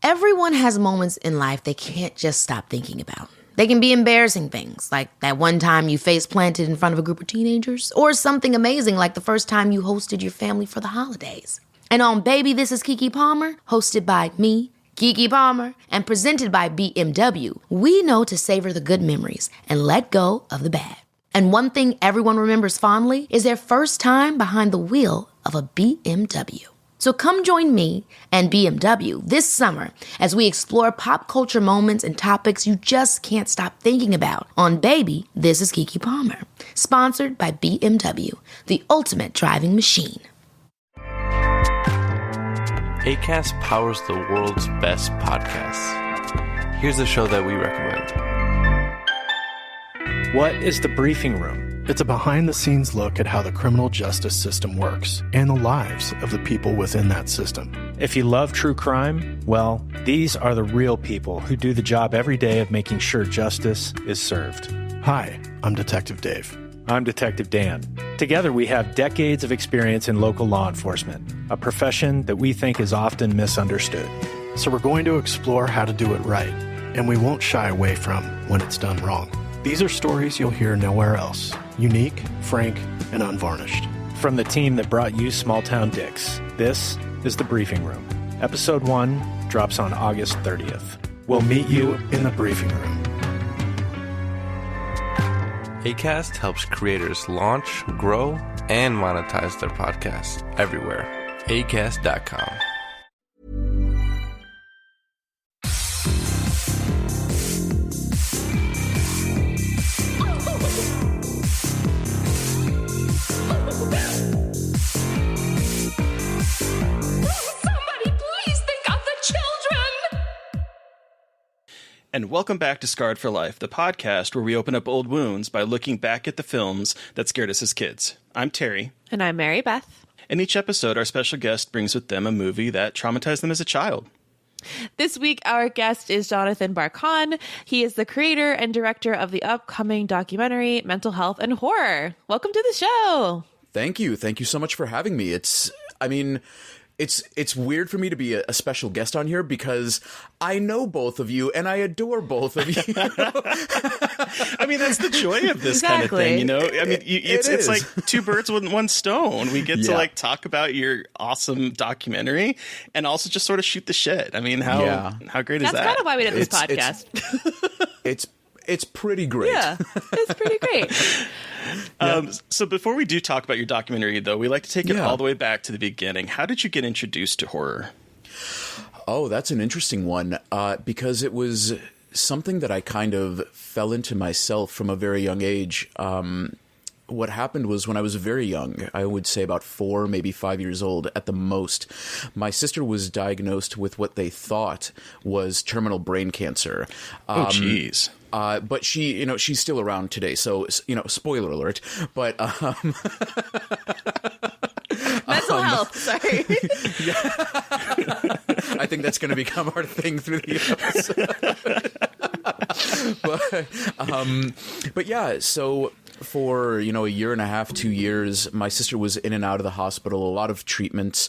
Everyone has moments in life they can't just stop thinking about. They can be embarrassing things, like that one time you face planted in front of a group of teenagers, or something amazing like the first time you hosted your family for the holidays. And on Baby, This is Keke Palmer, hosted by me, Keke Palmer, and presented by BMW, we know to savor the good memories and let go of the bad. And one thing everyone remembers fondly is their first time behind the wheel of a BMW. So come join me and BMW this summer as we explore pop culture moments and topics you just can't stop thinking about on Baby, This is Keke Palmer, sponsored by BMW, the ultimate driving machine. Acast powers the world's best podcasts. Here's a show that we recommend. What is The Briefing Room? It's a behind-the-scenes look at how the criminal justice system works and the lives of the people within that system. If you love true crime, well, these are the real people who do the job every day of making sure justice is served. Hi, I'm Detective Dave. I'm Detective Dan. Together we have decades of experience in local law enforcement, a profession that we think is often misunderstood. So we're going to explore how to do it right, and we won't shy away from when it's done wrong. These are stories you'll hear nowhere else. Unique, frank, and unvarnished. From the team that brought you Small Town Dicks, this is The Briefing Room. Episode 1 drops on August 30th. We'll meet you in the briefing room. Acast helps creators launch, grow, and monetize their podcasts everywhere. Acast.com. And welcome back to Scarred for Life, the podcast where we open up old wounds by looking back at the films that scared us as kids. I'm Terry. And I'm Mary Beth. In each episode, our special guest brings with them a movie that traumatized them as a child. This week, our guest is Jonathan Barkan. He is the creator and director of the upcoming documentary Mental Health and Horror. Welcome to the show. Thank you. Thank you so much for having me. It's weird for me to be a special guest on here because I know both of you and I adore both of you. I mean, that's the joy of this kind of thing, you know? I mean, it's like two birds with one stone. We get to talk about your awesome documentary and also just sort of shoot the shit. I mean, how great is that? That's kind of why we did this podcast. It's pretty great. Yeah, it's pretty great. So before we do talk about your documentary, though, we like to take it all the way back to the beginning. How did you get introduced to horror? Oh, that's an interesting one because it was something that I kind of fell into myself from a very young age. What happened was when I was very young, I would say about 4, maybe 5 years old at the most, my sister was diagnosed with what they thought was terminal brain cancer. Oh, jeez. But she's still around today. So, spoiler alert. But mental health. Sorry. I think that's going to become our thing through the episode. But yeah, so for, a year and a half, 2 years, my sister was in and out of the hospital, a lot of treatments,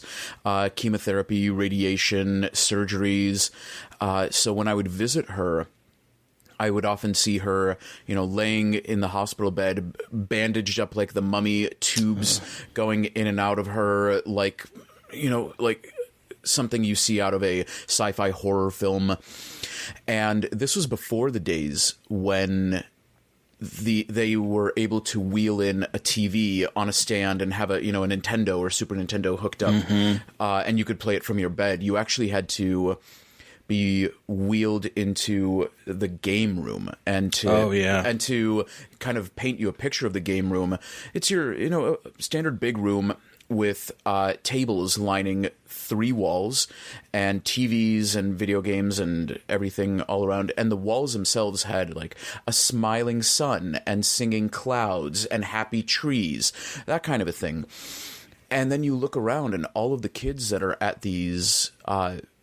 chemotherapy, radiation, surgeries. So when I would visit her, I would often see her, laying in the hospital bed, bandaged up like the mummy, tubes going in and out of her, like something you see out of a sci-fi horror film. And this was before the days when they were able to wheel in a TV on a stand and have a Nintendo or Super Nintendo hooked up, and you could play it from your bed. You actually had to be wheeled into the game room and to kind of paint you a picture of the game room. It's your standard big room with tables lining 3 walls and TVs and video games and everything all around. And the walls themselves had like a smiling sun and singing clouds and happy trees, that kind of a thing. And then you look around and all of the kids that are at these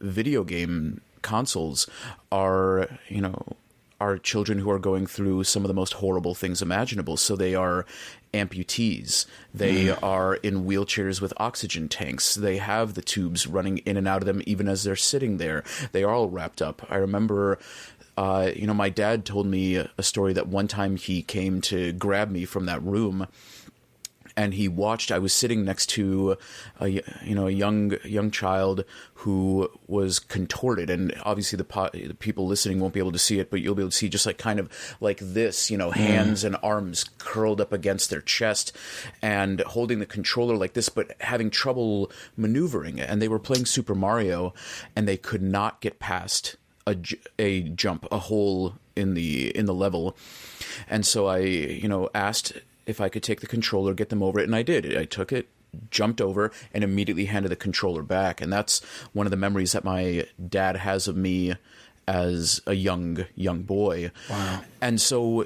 video game consoles are are children who are going through some of the most horrible things imaginable. So they are amputees. They are in wheelchairs with oxygen tanks. They have the tubes running in and out of them even as they're sitting there. They are all wrapped up. I remember, my dad told me a story that one time he came to grab me from that room, and he watched. I was sitting next to a young child who was contorted, and obviously the people listening won't be able to see it, but you'll be able to see just like kind of like this, hands and arms curled up against their chest and holding the controller like this, but having trouble maneuvering it. And they were playing Super Mario, and they could not get past a jump, a hole in the level. And so I, asked if I could take the controller, get them over it, and I did. I took it, jumped over, and immediately handed the controller back. And that's one of the memories that my dad has of me as a young boy. Wow. And so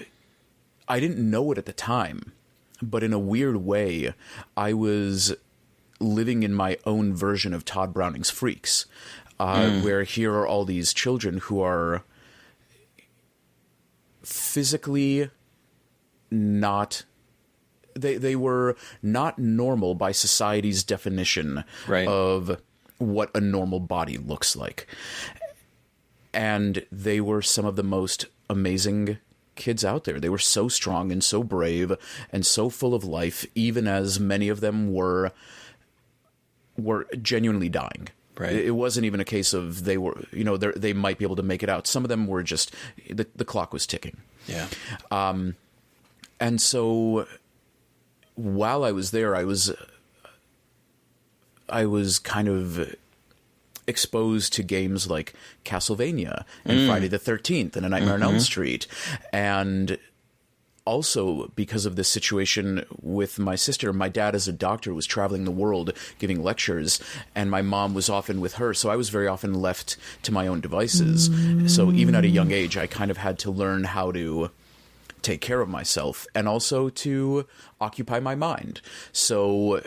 I didn't know it at the time, but in a weird way, I was living in my own version of Todd Browning's Freaks, where here are all these children who are physically not... They were not normal by society's definition of what a normal body looks like. And they were some of the most amazing kids out there. They were so strong and so brave and so full of life, even as many of them were genuinely dying. Right. It wasn't even a case of they were, they might be able to make it out. Some of them were just, the clock was ticking. Yeah. And so... while I was there, I was kind of exposed to games like Castlevania and Friday the 13th and A Nightmare on Elm Street. And also because of this situation with my sister, my dad as a doctor was traveling the world giving lectures, and my mom was often with her. So I was very often left to my own devices. So even at a young age, I kind of had to learn how to take care of myself and also to occupy my mind. So,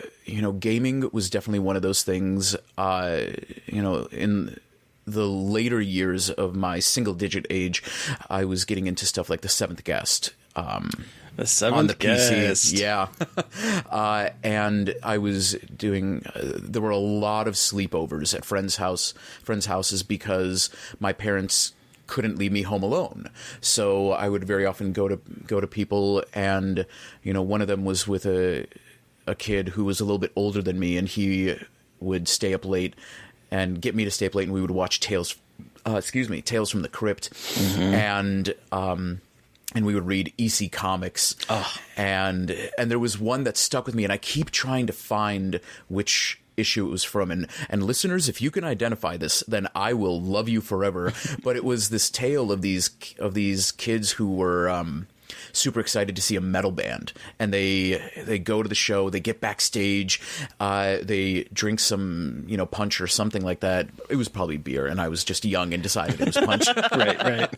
gaming was definitely one of those things, in the later years of my single-digit age, I was getting into stuff like The Seventh Guest. The Seventh on the Guest. PC. Yeah. And I was doing, there were a lot of sleepovers at friends' houses because my parents couldn't leave me home alone. So I would very often go to people, and one of them was with a kid who was a little bit older than me, and he would stay up late and get me to stay up late, and we would watch Tales from the Crypt, and we would read EC Comics. And there was one that stuck with me, and I keep trying to find which issue it was from, and listeners, if you can identify this, then I will love you forever. But it was this tale of these kids who were super excited to see a metal band, and they go to the show, they get backstage, they drink some punch or something like that. It was probably beer, and I was just young and decided it was punch. Right.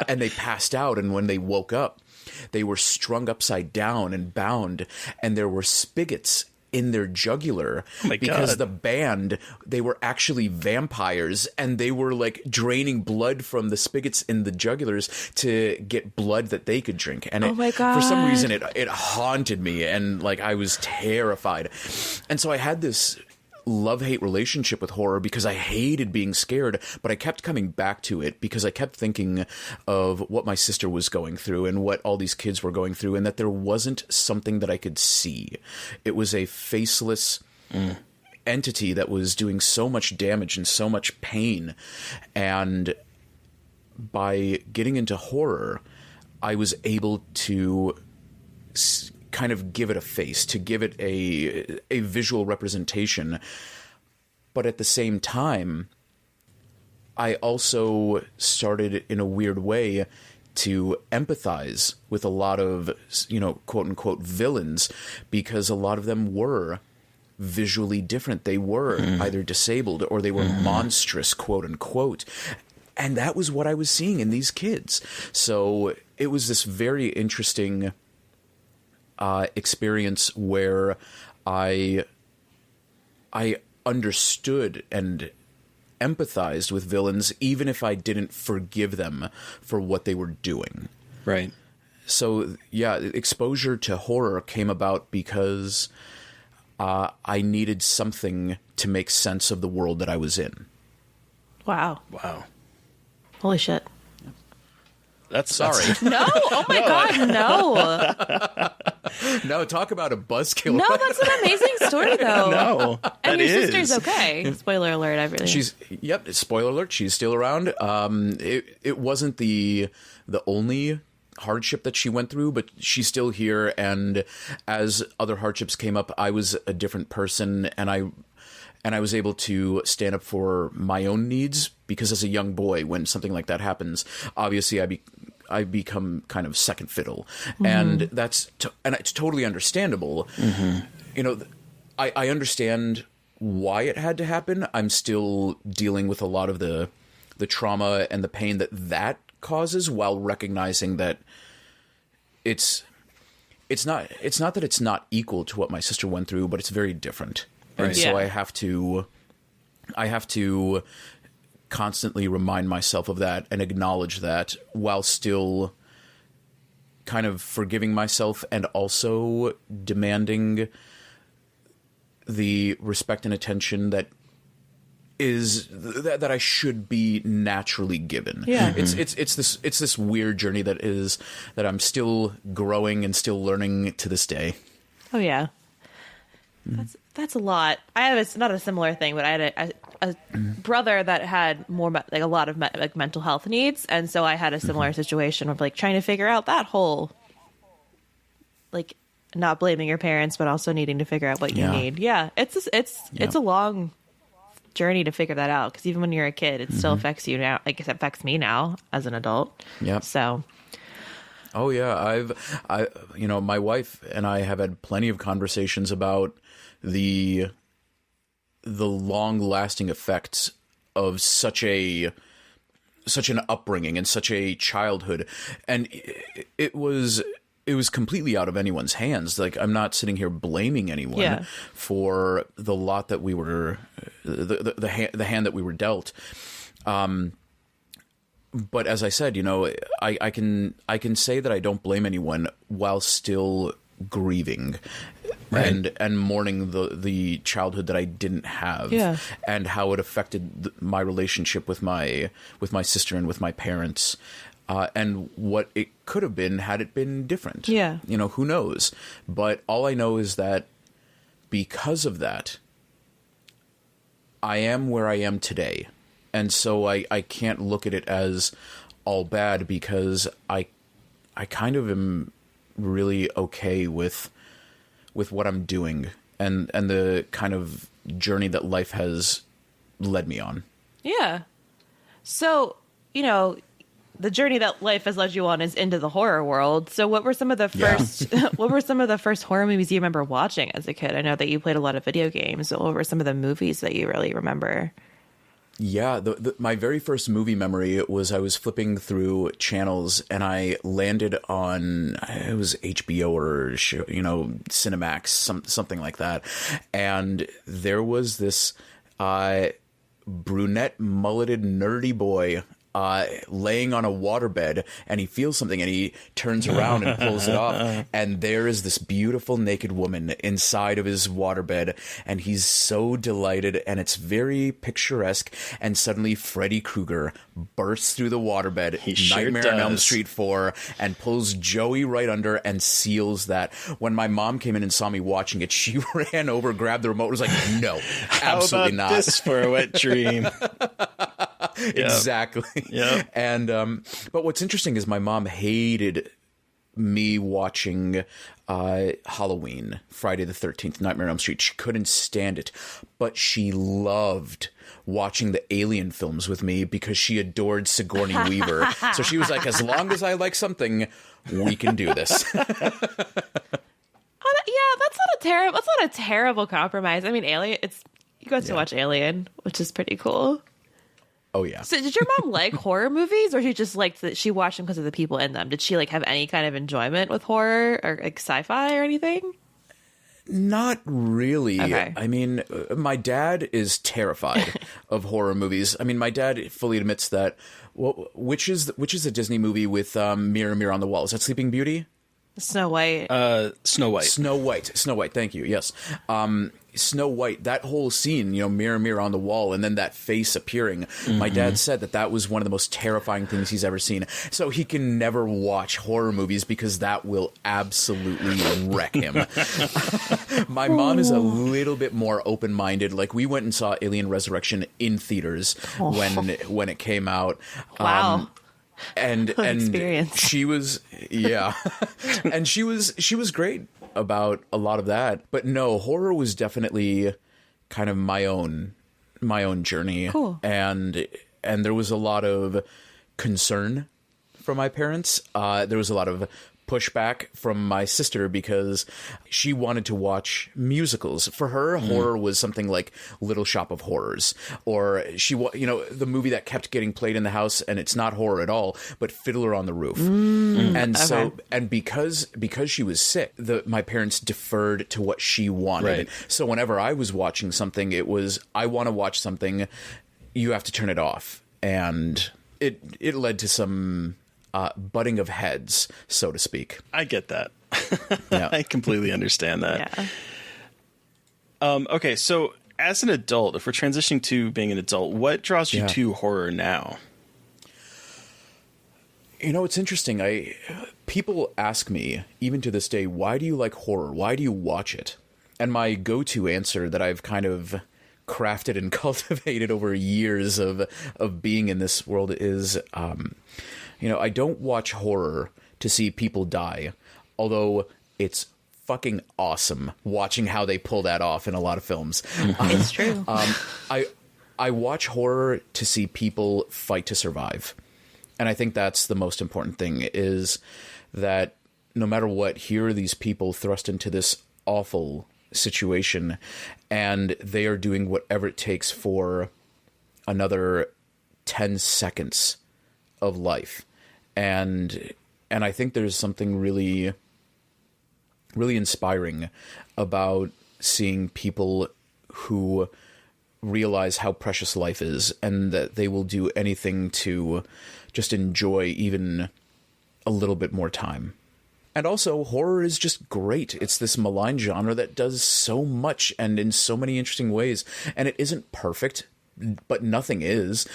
And they passed out, and when they woke up, they were strung upside down and bound, and there were spigots in their jugular because the band, they were actually vampires, and they were like draining blood from the spigots in the jugulars to get blood that they could drink. And for some reason it haunted me, and like I was terrified. And so I had this love-hate relationship with horror because I hated being scared, but I kept coming back to it because I kept thinking of what my sister was going through and what all these kids were going through, and that there wasn't something that I could see. It was a faceless entity that was doing so much damage and so much pain. And by getting into horror, I was able to kind of give it a face, to give it a visual representation. But at the same time, I also started in a weird way to empathize with a lot of, quote unquote villains, because a lot of them were visually different. They were either disabled or they were monstrous, quote unquote. And that was what I was seeing in these kids. So it was this very interesting experience where I understood and empathized with villains, even if I didn't forgive them for what they were doing. Right. So, yeah, exposure to horror came about because I needed something to make sense of the world that I was in. Wow. Holy shit. That's sorry. No. Oh my God. No. No, talk about a buzzkill. No, that's an amazing story, though. No, and that your is. sister's okay. Spoiler alert, everything. Spoiler alert, she's still around. It wasn't the only hardship that she went through, but she's still here. And as other hardships came up, I was a different person, and I was able to stand up for my own needs, because as a young boy, when something like that happens, obviously I become kind of second fiddle, and and it's totally understandable. You know, I understand why it had to happen. I'm still dealing with a lot of the trauma and the pain that causes, while recognizing that it's not that it's not equal to what my sister went through, but it's very different. And Right. so I have to constantly remind myself of that and acknowledge that, while still kind of forgiving myself and also demanding the respect and attention that I should be naturally given. Yeah. It's this weird journey that I'm still growing and still learning to this day. Oh, yeah. That's a lot. It's not a similar thing, but I had a brother that had more like a lot of like mental health needs, and so I had a similar situation of like trying to figure out that whole, like, not blaming your parents, but also needing to figure out what you need. Yeah, it's a long journey to figure that out, because even when you're a kid, it still affects you now. Like, it affects me now as an adult. Yeah. So. Oh yeah, my wife and I have had plenty of conversations about the long-lasting effects of such an upbringing and such a childhood, and it was completely out of anyone's hands. Like, I'm not sitting here blaming anyone for the lot that we were the hand that we were dealt. But as I said, I can say that I don't blame anyone while still grieving and mourning the childhood that I didn't have, and how it affected my relationship with my sister and with my parents, and what it could have been had it been different. Yeah, who knows? But all I know is that because of that, I am where I am today. And so I can't look at it as all bad, because I kind of am really okay with what I'm doing and the kind of journey that life has led me on. Yeah. So, the journey that life has led you on is into the horror world. So what were some of the first horror movies you remember watching as a kid? I know that you played a lot of video games. So what were some of the movies that you really remember? Yeah, my very first movie memory was I was flipping through channels and I landed on, it was HBO or Cinemax, something like that, and there was this brunette mulleted nerdy boy laying on a waterbed, and he feels something and he turns around and pulls it off, and there is this beautiful naked woman inside of his waterbed, and he's so delighted, and it's very picturesque, and suddenly Freddy Krueger bursts through the waterbed, Nightmare on Elm Street 4, and pulls Joey right under and seals that. When my mom came in and saw me watching it, she ran over, grabbed the remote, and was like, no, absolutely not. How about this for a wet dream? Exactly. Yeah. And but what's interesting is my mom hated me watching Halloween, Friday the 13th, Nightmare on Elm Street. She couldn't stand it, but she loved watching the Alien films with me because she adored Sigourney Weaver. So she was like, as long as I like something, we can do this. That's not a terrible compromise. I mean, Alien, you got to watch Alien, which is pretty cool. Oh, yeah. So did your mom like horror movies, or she just liked that she watched them because of the people in them? Did she have any kind of enjoyment with horror or sci-fi or anything? Not really. Okay. I mean, my dad is terrified of horror movies. I mean, my dad fully admits that. Which is the Disney movie with Mirror, Mirror on the Wall? Is that Sleeping Beauty? Snow White. Snow White. Snow White. Thank you. Yes. Snow White, that whole scene, mirror, mirror on the wall, and then that face appearing. Mm-hmm. My dad said that was one of the most terrifying things he's ever seen. So he can never watch horror movies because that will absolutely wreck him. My mom is a little bit more open-minded. Like, we went and saw Alien Resurrection in theaters when it came out. Wow. And experience. She was and she was great about a lot of that. But no, horror was definitely kind of my own journey. Cool. And there was a lot of concern from my parents. There was a lot of pushback from my sister because she wanted to watch musicals. For her, horror was something like Little Shop of Horrors, or the movie that kept getting played in the house, and it's not horror at all, but Fiddler on the Roof. And so, and because she was sick, my parents deferred to what she wanted. Right. So whenever I was watching something, it was, I want to watch something, you have to turn it off. And it led to some butting of heads, so to speak. I get that. Yeah. I completely understand that. Yeah. Okay, so as an adult, if we're transitioning to being an adult, what draws you to horror now? It's interesting. People ask me, even to this day, why do you like horror? Why do you watch it? And my go-to answer that I've kind of crafted and cultivated over years of being in this world is, I don't watch horror to see people die, although it's fucking awesome watching how they pull that off in a lot of films. It's true. I watch horror to see people fight to survive. And I think that's the most important thing, is that no matter what, here are these people thrust into this awful situation, and they are doing whatever it takes for another 10 seconds of life. And I think there's something really, really inspiring about seeing people who realize how precious life is, and that they will do anything to just enjoy even a little bit more time. And also, horror is just great. It's this maligned genre that does so much and in so many interesting ways. And it isn't perfect, but nothing is.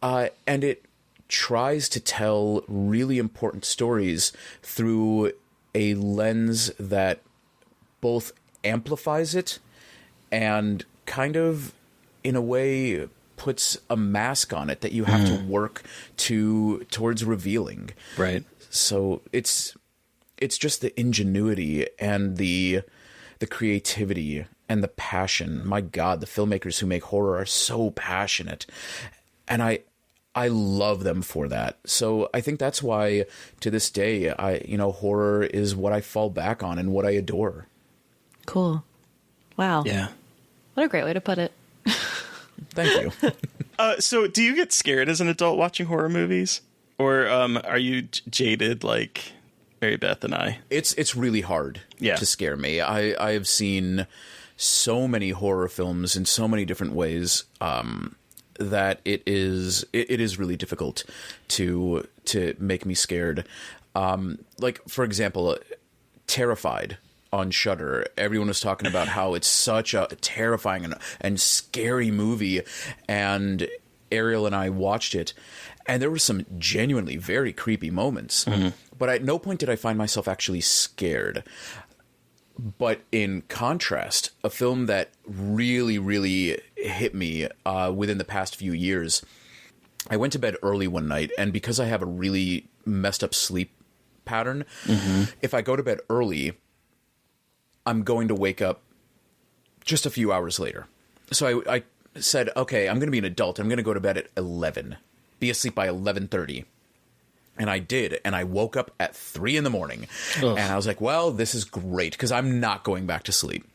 And it tries to tell really important stories through a lens that both amplifies it and kind of, in a way, puts a mask on it that you have to work towards revealing. Right. So it's just the ingenuity and the creativity and the passion. My God, the filmmakers who make horror are so passionate, and I love them for that. So I think that's why, to this day, horror is what I fall back on and what I adore. Cool. Wow. Yeah. What a great way to put it. Thank you. So do you get scared as an adult watching horror movies? Or are you jaded like Mary Beth and I? It's really hard to scare me. I have seen so many horror films in so many different ways that it is really difficult to make me scared. Like, for example, Terrified on Shudder. Everyone was talking about how it's such a terrifying and scary movie, and Ariel and I watched it, and there were some genuinely very creepy moments. Mm-hmm. But at no point did I find myself actually scared. But in contrast, a film that really, really hit me within the past few years, I went to bed early one night, and because I have a really messed up sleep pattern, if I go to bed early, I'm going to wake up just a few hours later. So I said, okay, I'm going to be an adult. I'm going to go to bed at 11, be asleep by 11:30. And I did, and I woke up at 3 a.m. And I was like, well, this is great, because I'm not going back to sleep.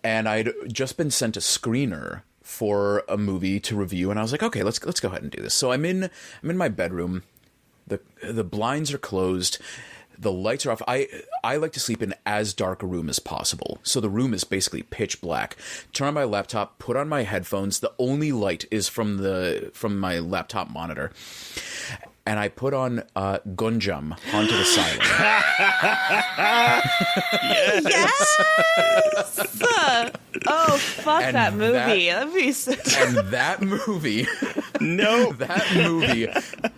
And I'd just been sent a screener for a movie to review, and I was like, okay, let's go ahead and do this. So I'm in my bedroom. The blinds are closed. the lights are off. I like to sleep in as dark a room as possible. So the room is basically pitch black. Turn on my laptop, put on my headphones. The only light is from my laptop monitor. And I put on Gunjam, Haunted Asylum. Yes! Oh, fuck And that movie. That'd be so... And that movie... No. That movie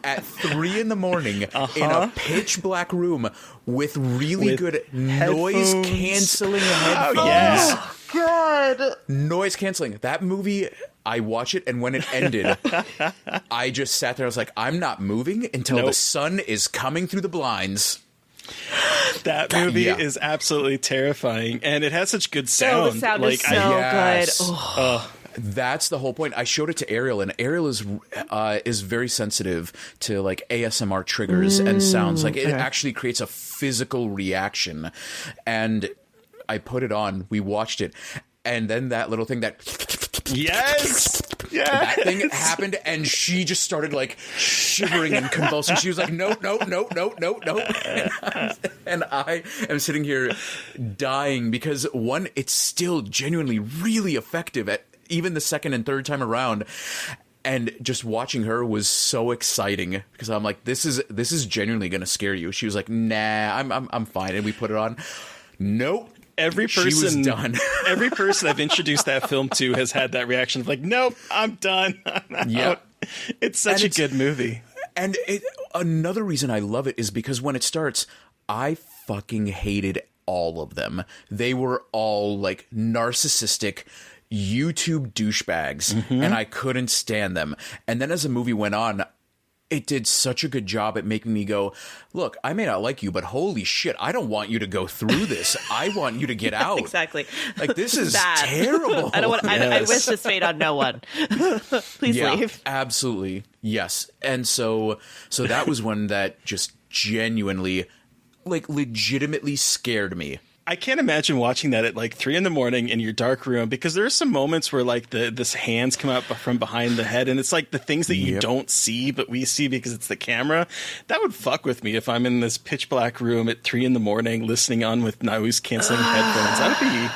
at 3 a.m. in a pitch black room with really good noise canceling headphones. Oh, yeah. God. Noise canceling. That movie, I watched it, and when it ended, I just sat there. I was like, I'm not moving until the sun is coming through the blinds. That movie is absolutely terrifying, and it has such good sound. The sound is so Yes. good. Oh. That's the whole point. I showed it to Ariel, and Ariel is very sensitive to like ASMR triggers and sounds. Like it actually creates a physical reaction. And I put it on. We watched it, and then that little thing that that thing happened, and she just started like shivering and convulsing. She was like, "No, no, no, no, no, no," and I am sitting here dying because one, it's still genuinely really effective at even the second and third time around. And just watching her was so exciting because I'm like, this is genuinely going to scare you. She was like, "Nah, I'm fine." And we put it on. Nope. Every person, she was done. Every person I've introduced that film to has had that reaction of like, "Nope, I'm done. I'm out." It's such a good movie. And another reason I love it is because when it starts, I fucking hated all of them. They were all like narcissistic YouTube douchebags, and I couldn't stand them. And then as the movie went on, it did such a good job at making me go, look, I may not like you, but holy shit, I don't want you to go through this. I want you to get out. Exactly. Like, this is terrible. I don't want. I wish this fate on no one. Please leave. Absolutely. Yes. And so that was one that just genuinely, like, legitimately scared me. I can't imagine watching that at like 3 a.m. in your dark room, because there are some moments where like this hands come up from behind the head, and it's like the things that you don't see but we see because it's the camera. That would fuck with me if I'm in this pitch black room at 3 a.m. listening on with noise canceling headphones. That would be.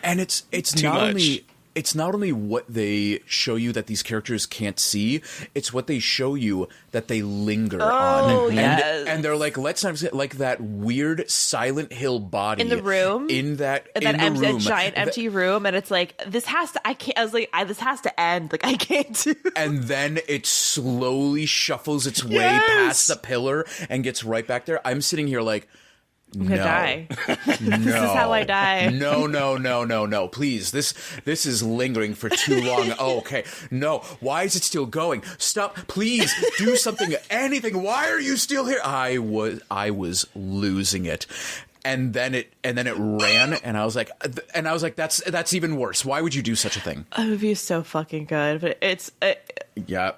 And it's too not much. only. It's not only what they show you that these characters can't see, it's what they show you that they linger on. Yes. And they're like, let's not like that weird Silent Hill body in the room, that giant empty room, and it's like, this has to. I can't. I was like, this has to end. Like, I can't do. And then it slowly shuffles its way past the pillar and gets right back there. I'm sitting here like, I'm gonna die. No. This is how I die. No. Please, this is lingering for too long. Oh, okay. No. Why is it still going? Stop. Please do something. Anything. Why are you still here? I was losing it. And then it ran, and I was like, that's even worse. Why would you do such a thing? That movie is so fucking good, but it's yeah.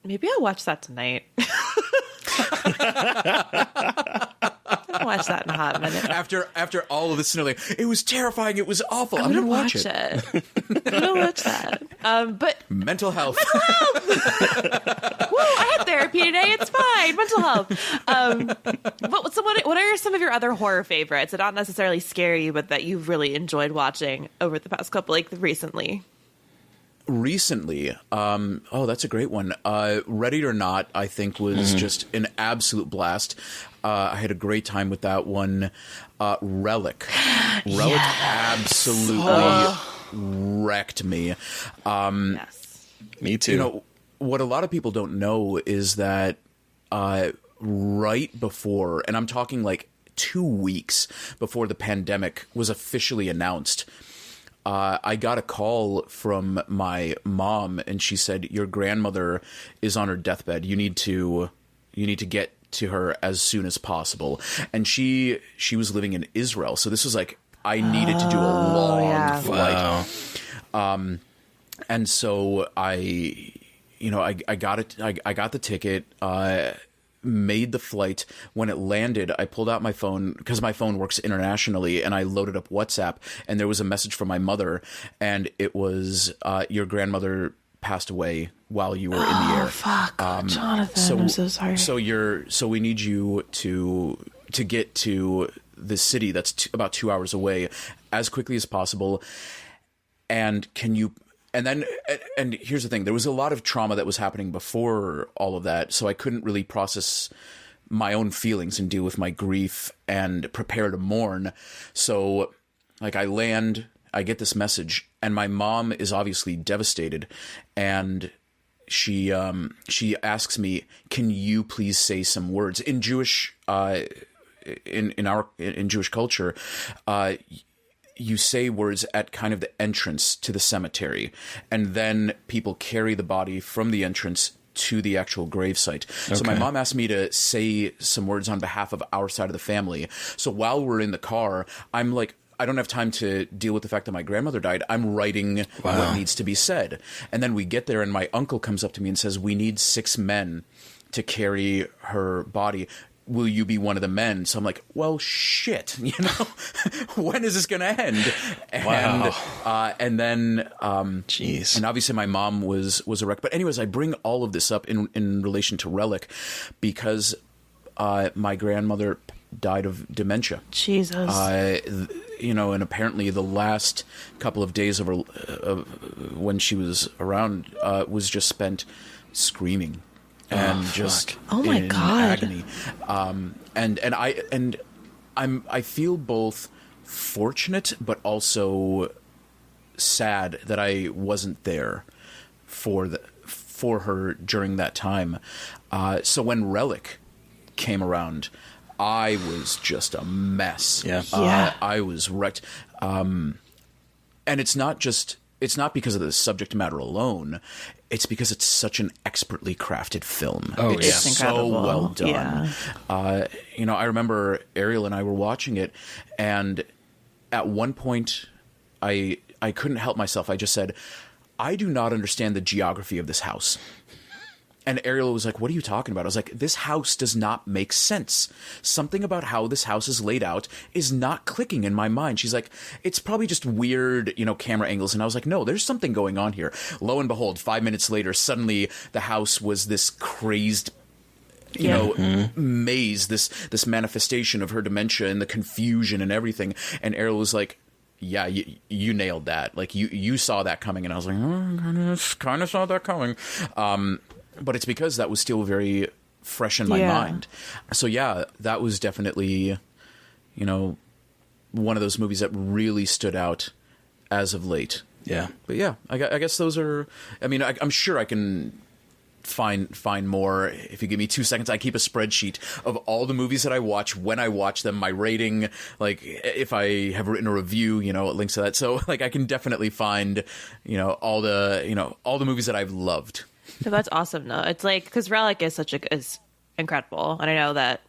Maybe I'll watch that tonight. I'll watch that in a hot minute. After all of this, like, it was terrifying. It was awful. I'm gonna watch it. I'm gonna watch that. But mental health. Woo! I had therapy today. It's fine. Mental health. What are some of your other horror favorites that not necessarily scare you, but that you've really enjoyed watching over the past couple, like recently? Recently, that's a great one. Ready or Not, I think, was just an absolute blast. I had a great time with that one. Relic absolutely wrecked me. Yes, me too. You know, what a lot of people don't know is that right before, and I'm talking like 2 weeks before the pandemic was officially announced, I got a call from my mom, and she said, "Your grandmother is on her deathbed. You need to get to her as soon as possible." And she was living in Israel, so this was like, I needed to do a long flight. Wow. And so I got it. I got the ticket. Made the flight. When it landed, I pulled out my phone, because my phone works internationally, and I loaded up WhatsApp, and there was a message from my mother, and it was, "Your grandmother passed away while you were in the air. Fuck, Jonathan, I'm so sorry. So we need you to get to the city that's about 2 hours away as quickly as possible. And and here's the thing, there was a lot of trauma that was happening before all of that, so I couldn't really process my own feelings and deal with my grief and prepare to mourn. So like I land, I get this message, and my mom is obviously devastated, and she asks me, "Can you please say some words?" In Jewish in Jewish culture, you say words at kind of the entrance to the cemetery, and then people carry the body from the entrance to the actual gravesite. Okay. So my mom asked me to say some words on behalf of our side of the family. So while we're in the car, I'm like, I don't have time to deal with the fact that my grandmother died. I'm writing what needs to be said. And then we get there, and my uncle comes up to me and says, "We need 6 men to carry her body. Will you be one of the men?" So I'm like, well, shit, when is this going to end? And, and then, jeez. And obviously my mom was a wreck. But anyways, I bring all of this up in relation to Relic because, my grandmother died of dementia. Jesus. And apparently the last couple of days of when she was around, was just spent screaming. And just in agony. I feel both fortunate but also sad that I wasn't there for her during that time. So when Relic came around, I was just a mess. Yeah. I was wrecked. And it's not because of the subject matter alone. It's because it's such an expertly crafted film. Oh, it's so well done. Yeah. I remember Ariel and I were watching it, and at one point, I couldn't help myself. I just said, "I do not understand the geography of this house." And Ariel was like, "What are you talking about?" I was like, "This house does not make sense. Something about how this house is laid out is not clicking in my mind." She's like, "It's probably just weird, camera angles." And I was like, "No, there's something going on here." Lo and behold, 5 minutes later, suddenly the house was this crazed, maze, this manifestation of her dementia and the confusion and everything. And Ariel was like, "Yeah, you nailed that. Like you saw that coming." And I was like, "Oh, kind of saw that coming." But it's because that was still very fresh in my mind. So yeah, that was definitely, one of those movies that really stood out as of late. Yeah. But yeah, I guess those are, I'm sure I can find more if you give me 2 seconds. I keep a spreadsheet of all the movies that I watch, when I watch them, my rating, like if I have written a review, it links to that. So like I can definitely find, all the movies that I've loved. So that's awesome. No, it's like, because Relic is is incredible, and I know that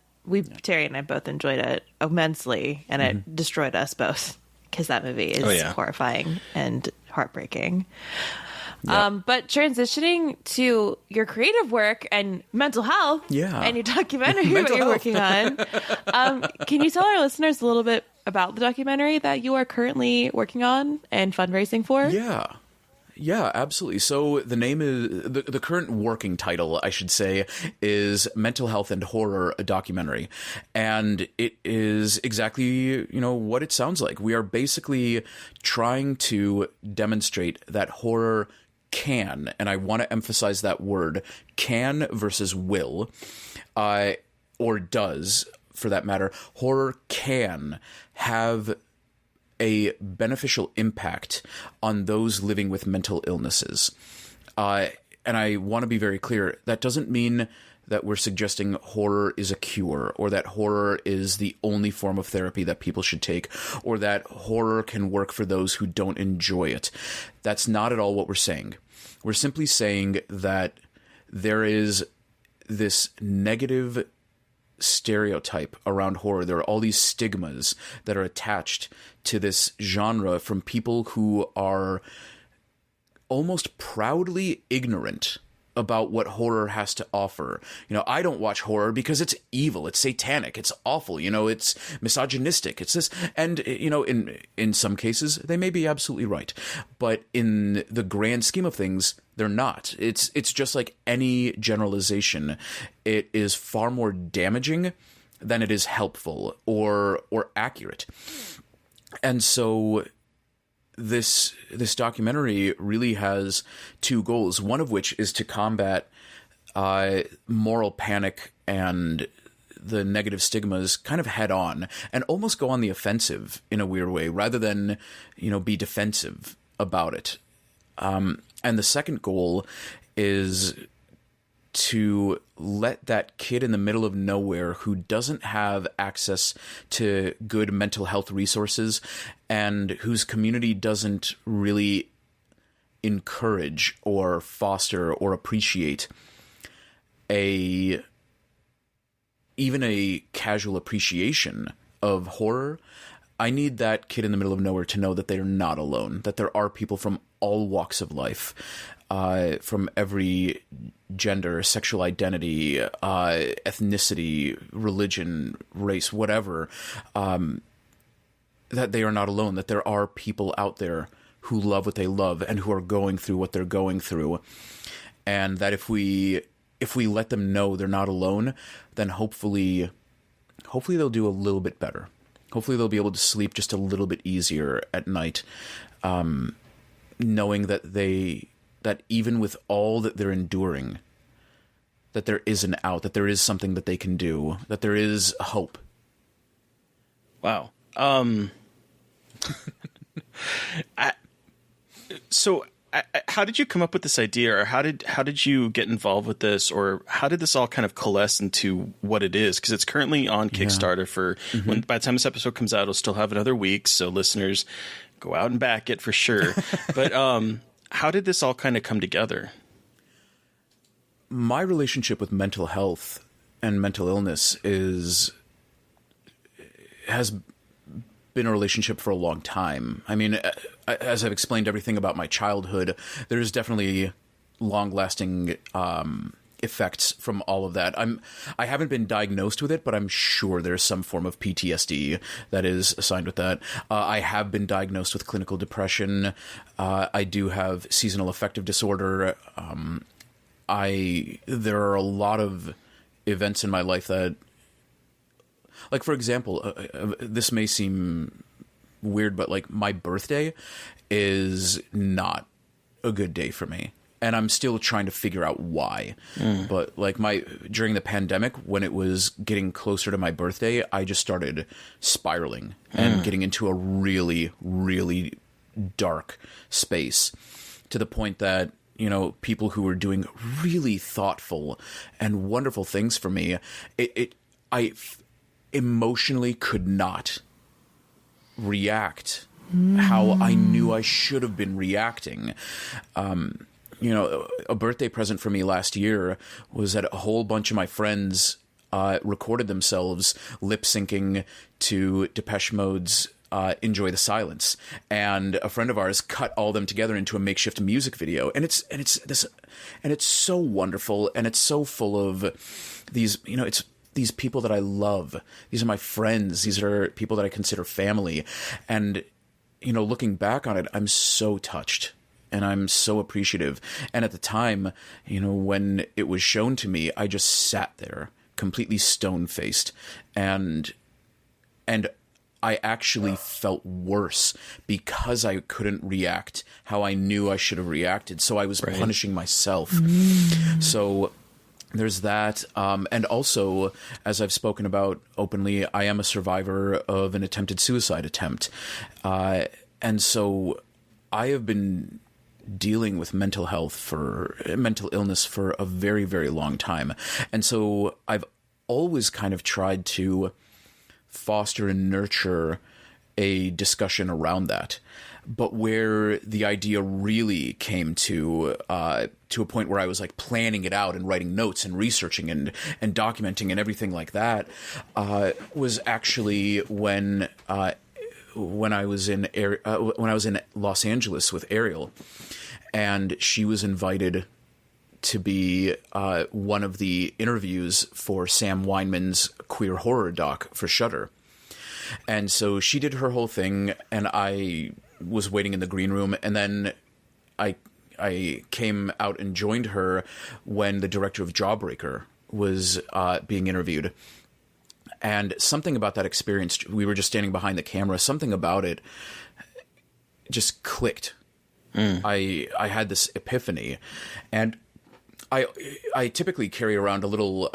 Terry and I both enjoyed it immensely, and it destroyed us both because that movie is horrifying and heartbreaking. Yep. But transitioning to your creative work and mental health, and your documentary that you're working on, can you tell our listeners a little bit about the documentary that you are currently working on and fundraising for? Yeah, absolutely. So the name is the current working title, I should say, is Mental Health and Horror, a documentary. And it is exactly, what it sounds like. We are basically trying to demonstrate that horror can, and I want to emphasize that word, can versus will, or does, for that matter. Horror can have a beneficial impact on those living with mental illnesses. And I want to be very clear, that doesn't mean that we're suggesting horror is a cure, or that horror is the only form of therapy that people should take, or that horror can work for those who don't enjoy it. That's not at all what we're saying. We're simply saying that there is this negative stereotype around horror. There are all these stigmas that are attached to this genre from people who are almost proudly ignorant about what horror has to offer. You know, I don't watch horror because it's evil, it's satanic, it's awful, you know, it's misogynistic, it's this. And, you know, in some cases, they may be absolutely right. But in the grand scheme of things, they're not. It's just like any generalization. It is far more damaging than it is helpful or accurate. And so this documentary really has two goals, one of which is to combat moral panic and the negative stigmas kind of head on and almost go on the offensive in a weird way rather than, you know, be defensive about it. And the second goal is to let that kid in the middle of nowhere who doesn't have access to good mental health resources and whose community doesn't really encourage or foster or appreciate even a casual appreciation of horror. I need that kid in the middle of nowhere to know that they are not alone, that there are people from all walks of life, from every gender, sexual identity, ethnicity, religion, race, whatever, that they are not alone, that there are people out there who love what they love and who are going through what they're going through. And that if we let them know they're not alone, then hopefully they'll do a little bit better. Hopefully they'll be able to sleep just a little bit easier at night, knowing that even with all that they're enduring, that there is an out, that there is something that they can do, that there is hope. Wow. How did you come up with this idea, or how did you get involved with this, or how did this all kind of coalesce into what it is? Because it's currently on Kickstarter for by the time this episode comes out, it'll still have another week. So listeners, go out and back it for sure. But how did this all kind of come together? My relationship with mental health and mental illness has been a relationship for a long time. I mean, as I've explained everything about my childhood, there's definitely long-lasting effects from all of that. I haven't been diagnosed with it, but I'm sure there's some form of PTSD that is assigned with that. I have been diagnosed with clinical depression. I do have seasonal affective disorder. There are a lot of events in my life that, like, for example, this may seem weird, but like my birthday is not a good day for me. And I'm still trying to figure out why. But like during the pandemic, when it was getting closer to my birthday, I just started spiraling and getting into a really, really dark space, to the point that, you know, people who were doing really thoughtful and wonderful things for me, I emotionally could not react how I knew I should have been reacting. You know, a birthday present for me last year was that a whole bunch of my friends recorded themselves lip syncing to Depeche Mode's Enjoy the Silence, and a friend of ours cut all them together into a makeshift music video, and it's so wonderful, and it's so full of these, you know, it's these people that I love. These are my friends. These are people that I consider family. And, you know, looking back on it, I'm so touched and I'm so appreciative. And at the time, you know, when it was shown to me, I just sat there completely stone-faced, and I actually felt worse because I couldn't react how I knew I should have reacted. So I was punishing myself. So there's that. And also, as I've spoken about openly, I am a survivor of an attempted suicide attempt. And so I have been dealing with mental illness for a very, very long time. And so I've always kind of tried to foster and nurture a discussion around that. But where the idea really came to a point where I was like planning it out and writing notes and researching and documenting and everything like that, was actually when I was in Los Angeles with Ariel, and she was invited to be one of the interviews for Sam Weinman's queer horror doc for Shudder. And so she did her whole thing, and I was waiting in the green room, and then I came out and joined her when the director of Jawbreaker was being interviewed. And something about that experience, we were just standing behind the camera, something about it just clicked. I had this epiphany, and I typically carry around a little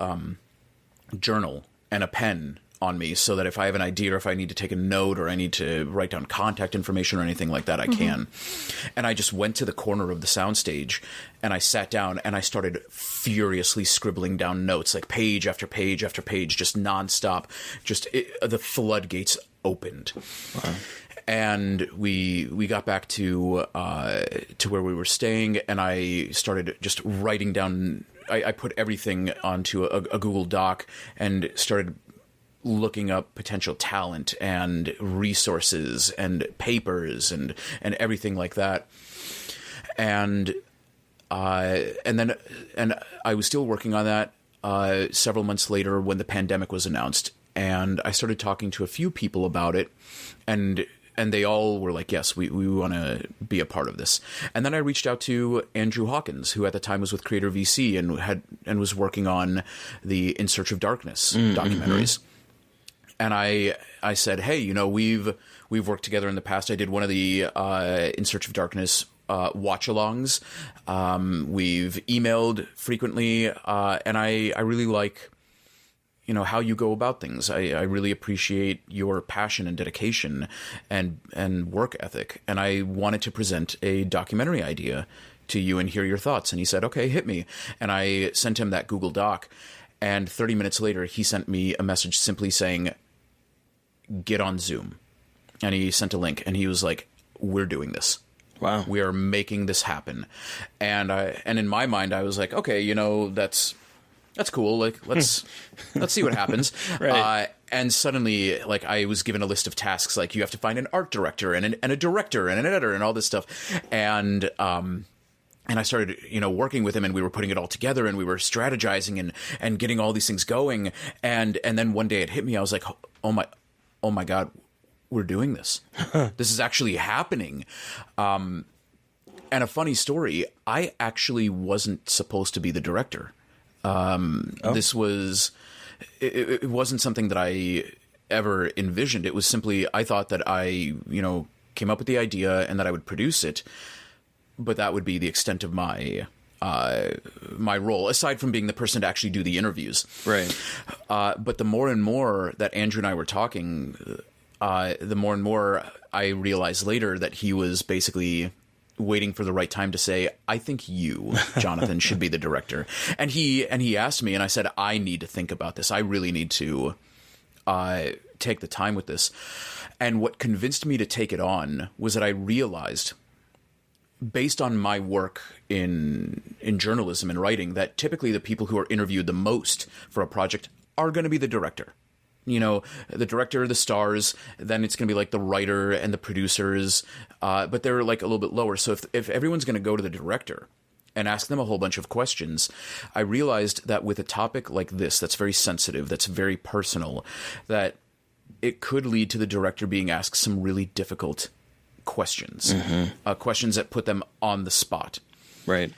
journal and a pen on me so that if I have an idea or if I need to take a note or I need to write down contact information or anything like that, I can. And I just went to the corner of the soundstage and I sat down and I started furiously scribbling down notes, like page after page after page, just nonstop. The floodgates opened. Wow. And we got back to where we were staying, and I started just writing down. I put everything onto a Google Doc and started looking up potential talent and resources and papers and everything like that. And I was still working on that several months later when the pandemic was announced, and I started talking to a few people about it, and they all were like, yes, we want to be a part of this. And then I reached out to Andrew Hawkins, who at the time was with Creator VC and was working on the In Search of Darkness documentaries. And I said, hey, we've worked together in the past. I did one of the In Search of Darkness watch-alongs. We've emailed frequently, and I really like how you go about things. I really appreciate your passion and dedication and work ethic. And I wanted to present a documentary idea to you and hear your thoughts. And he said, okay, hit me. And I sent him that Google Doc. And 30 minutes later, he sent me a message simply saying, get on Zoom. And he sent a link and he was like, we're doing this. Wow. We are making this happen. And in my mind, I was like, okay, that's cool. Like, let's see what happens. Right. And suddenly, like, I was given a list of tasks. Like, you have to find an art director and a director and an editor and all this stuff. And I started, working with him, and we were putting it all together, and we were strategizing and getting all these things going. And then one day it hit me. I was like, oh my God, we're doing this. This is actually happening. And a funny story, I actually wasn't supposed to be the director. This was, it wasn't something that I ever envisioned. It was simply, I thought that I, came up with the idea and that I would produce it, but that would be the extent of my role, aside from being the person to actually do the interviews. Right. But the more and more that Andrew and I were talking, the more and more I realized later that he was basically waiting for the right time to say, I think you, Jonathan, should be the director. And he asked me, and I said, I need to think about this. I really need to take the time with this. And what convinced me to take it on was that I realized, based on my work in journalism and writing, that typically the people who are interviewed the most for a project are going to be the director. The director, the stars, then it's going to be like the writer and the producers, but they're like a little bit lower. So if everyone's going to go to the director and ask them a whole bunch of questions, I realized that with a topic like this, that's very sensitive, that's very personal, that it could lead to the director being asked some really difficult questions, questions that put them on the spot. Right.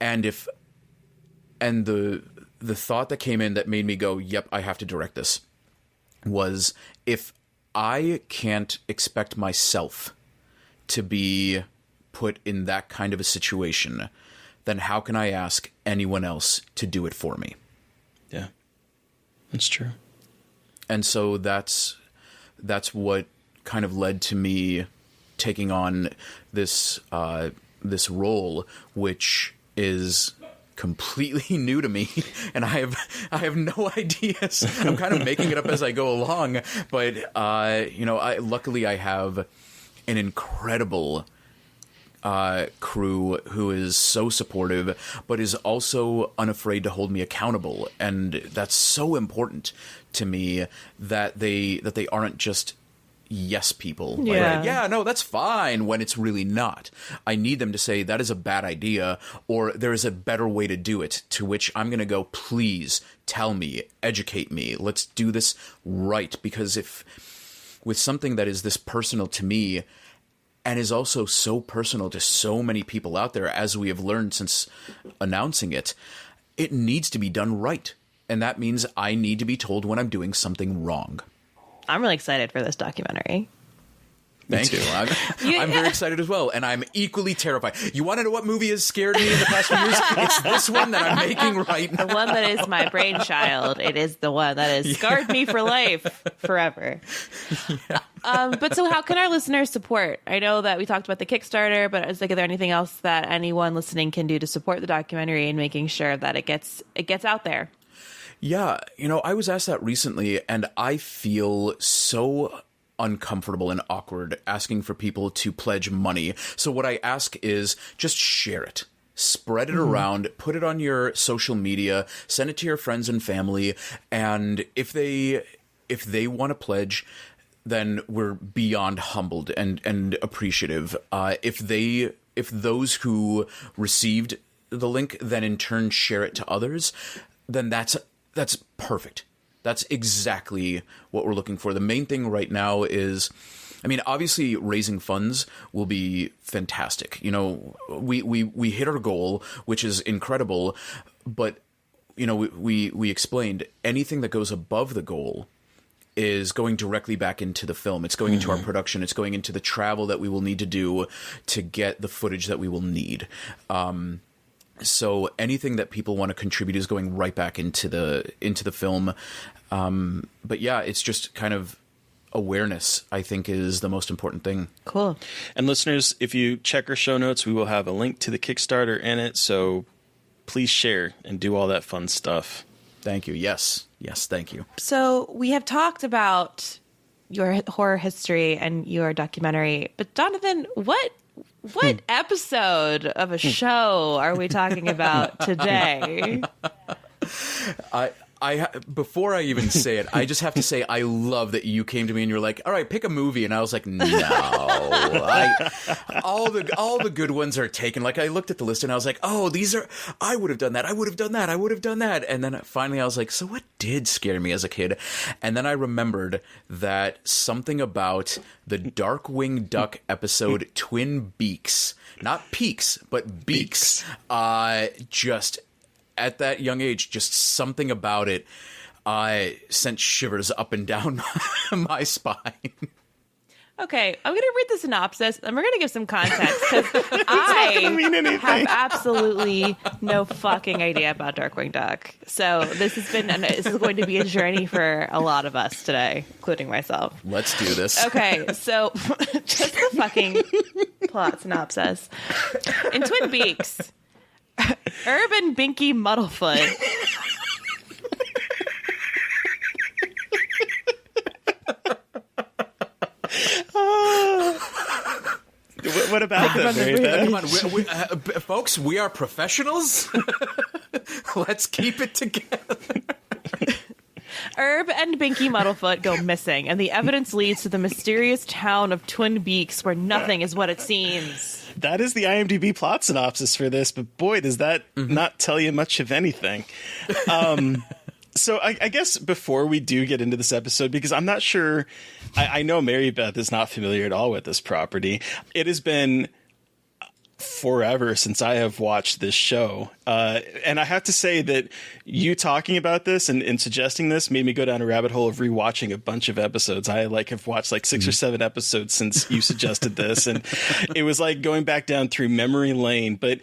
And the thought that came in that made me go, yep, I have to direct this, was, if I can't expect myself to be put in that kind of a situation, then how can I ask anyone else to do it for me? Yeah, that's true. And so that's what kind of led to me taking on this role, which is completely new to me, and I have no ideas. I'm kind of making it up as I go along, but luckily I have an incredible crew who is so supportive, but is also unafraid to hold me accountable, and that's so important to me, that they aren't just yes people. Yeah. Like, yeah, no, that's fine, when it's really not. I need them to say that is a bad idea, or there is a better way to do it, to which I'm going to go, please tell me, educate me. Let's do this right. Because if with something that is this personal to me and is also so personal to so many people out there, as we have learned since announcing it, it needs to be done right. And that means I need to be told when I'm doing something wrong. I'm really excited for this documentary. Thank you. I'm very excited as well, and I'm equally terrified. You want to know what movie has scared me in the past few years? It's this one that I'm making right now. The one that is my brainchild. It is the one that has scarred me for life, forever. Yeah. But so how can our listeners support? I know that we talked about the Kickstarter, but is there anything else that anyone listening can do to support the documentary and making sure that it gets out there? Yeah, I was asked that recently, and I feel so uncomfortable and awkward asking for people to pledge money. So what I ask is just share it. Spread it around, put it on your social media, send it to your friends and family, and if they want to pledge, then we're beyond humbled and appreciative. If those who received the link then in turn share it to others, then that's perfect. That's exactly what we're looking for. The main thing right now is, obviously raising funds will be fantastic. We hit our goal, which is incredible, but we explained anything that goes above the goal is going directly back into the film. It's going into our production. It's going into the travel that we will need to do to get the footage that we will need. So anything that people want to contribute is going right back into the film. But yeah, it's just kind of awareness, I think, is the most important thing. Cool. And listeners, if you check our show notes, we will have a link to the Kickstarter in it. So please share and do all that fun stuff. Thank you. Yes, thank you. So we have talked about your horror history and your documentary, but Jonathan, what episode of a show are we talking about today? Before I even say it, I just have to say I love that you came to me and you're like, all right, pick a movie. And I was like, no. All the good ones are taken. Like, I looked at the list and I was like, oh, I would have done that. I would have done that. I would have done that. And then finally I was like, so what did scare me as a kid? And then I remembered that something about the Darkwing Duck episode Twin Beaks, not Peaks, but Beaks, just at that young age, just something about it sent shivers up and down my spine. Okay, I'm going to read the synopsis, and we're going to give some context, because I have absolutely no fucking idea about Darkwing Duck. So this is going to be a journey for a lot of us today, including myself. Let's do this. Okay, so just the fucking plot synopsis. In Twin Beaks, Herb and Binky Muddlefoot What about that, Mary Beth? Come on, folks, we are professionals. Let's keep it together. Herb and Binky Muddlefoot go missing, and the evidence leads to the mysterious town of Twin Beaks, where nothing is what it seems. That is the IMDb plot synopsis for this, but boy, does that not tell you much of anything. So I guess before we do get into this episode, because I'm not sure, I know Mary Beth is not familiar at all with this property. It has been forever since I have watched this show. And I have to say that you talking about this and suggesting this made me go down a rabbit hole of rewatching a bunch of episodes. I have watched 6 or 7 episodes since you suggested this. And it was like going back down through memory lane. But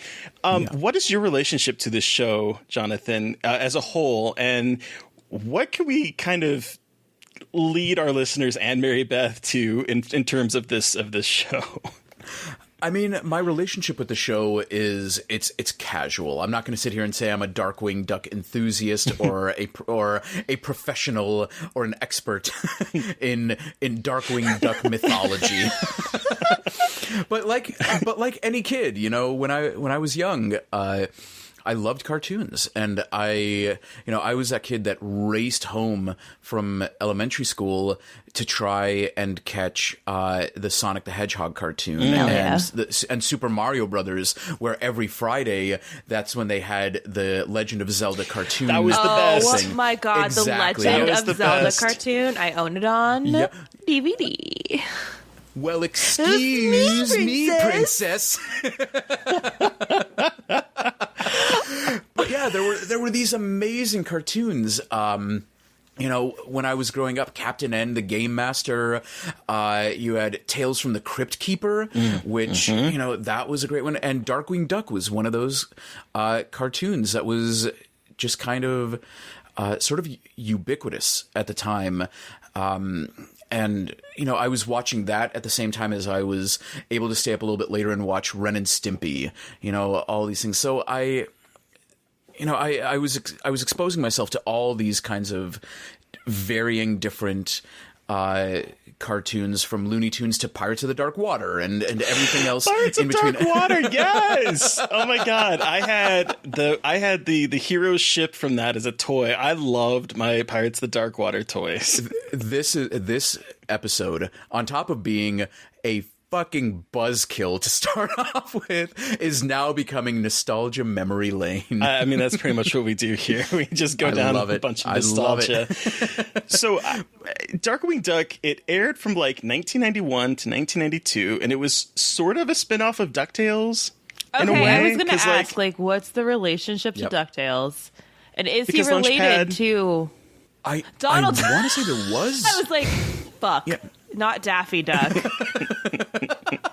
what is your relationship to this show, Jonathan, as a whole? And what can we kind of lead our listeners and Mary Beth to in terms of this show? I mean, my relationship with the show is it's casual. I'm not going to sit here and say I'm a Darkwing Duck enthusiast or a professional or an expert in Darkwing Duck mythology. But like any kid, when I was young, I I loved cartoons, and I was that kid that raced home from elementary school to try and catch the Sonic the Hedgehog cartoon and Super Mario Brothers, where every Friday that's when they had the Legend of Zelda cartoon. That was the best. Oh my god, Exactly. the Legend That was of the Zelda best. cartoon. I own it on DVD. Well, excuse me, princess. But yeah, there were these amazing cartoons. When I was growing up, Captain N, the Game Master, you had Tales from the Crypt Keeper, which, that was a great one. And Darkwing Duck was one of those cartoons that was just kind of sort of ubiquitous at the time. And, I was watching that at the same time as I was able to stay up a little bit later and watch Ren and Stimpy, all these things. So I was exposing myself to all these kinds of varying different cartoons, from Looney Tunes to Pirates of the Dark Water and everything else in between. Dark Water, yes. Oh my god, I had the hero ship from that as a toy. I loved my Pirates of the Dark Water toys. This episode, on top of being a fucking buzzkill to start off with, is now becoming nostalgia memory lane. I mean, that's pretty much what we do here. We just go down a bunch of nostalgia. So, Darkwing Duck, it aired from like 1991 to 1992, and it was sort of a spin-off of DuckTales. In a way, I was going to ask, what's the relationship to DuckTales? And is he Because related Launchpad- to Donald? I want to say there was. I was like, fuck. Yeah. Not Daffy Duck.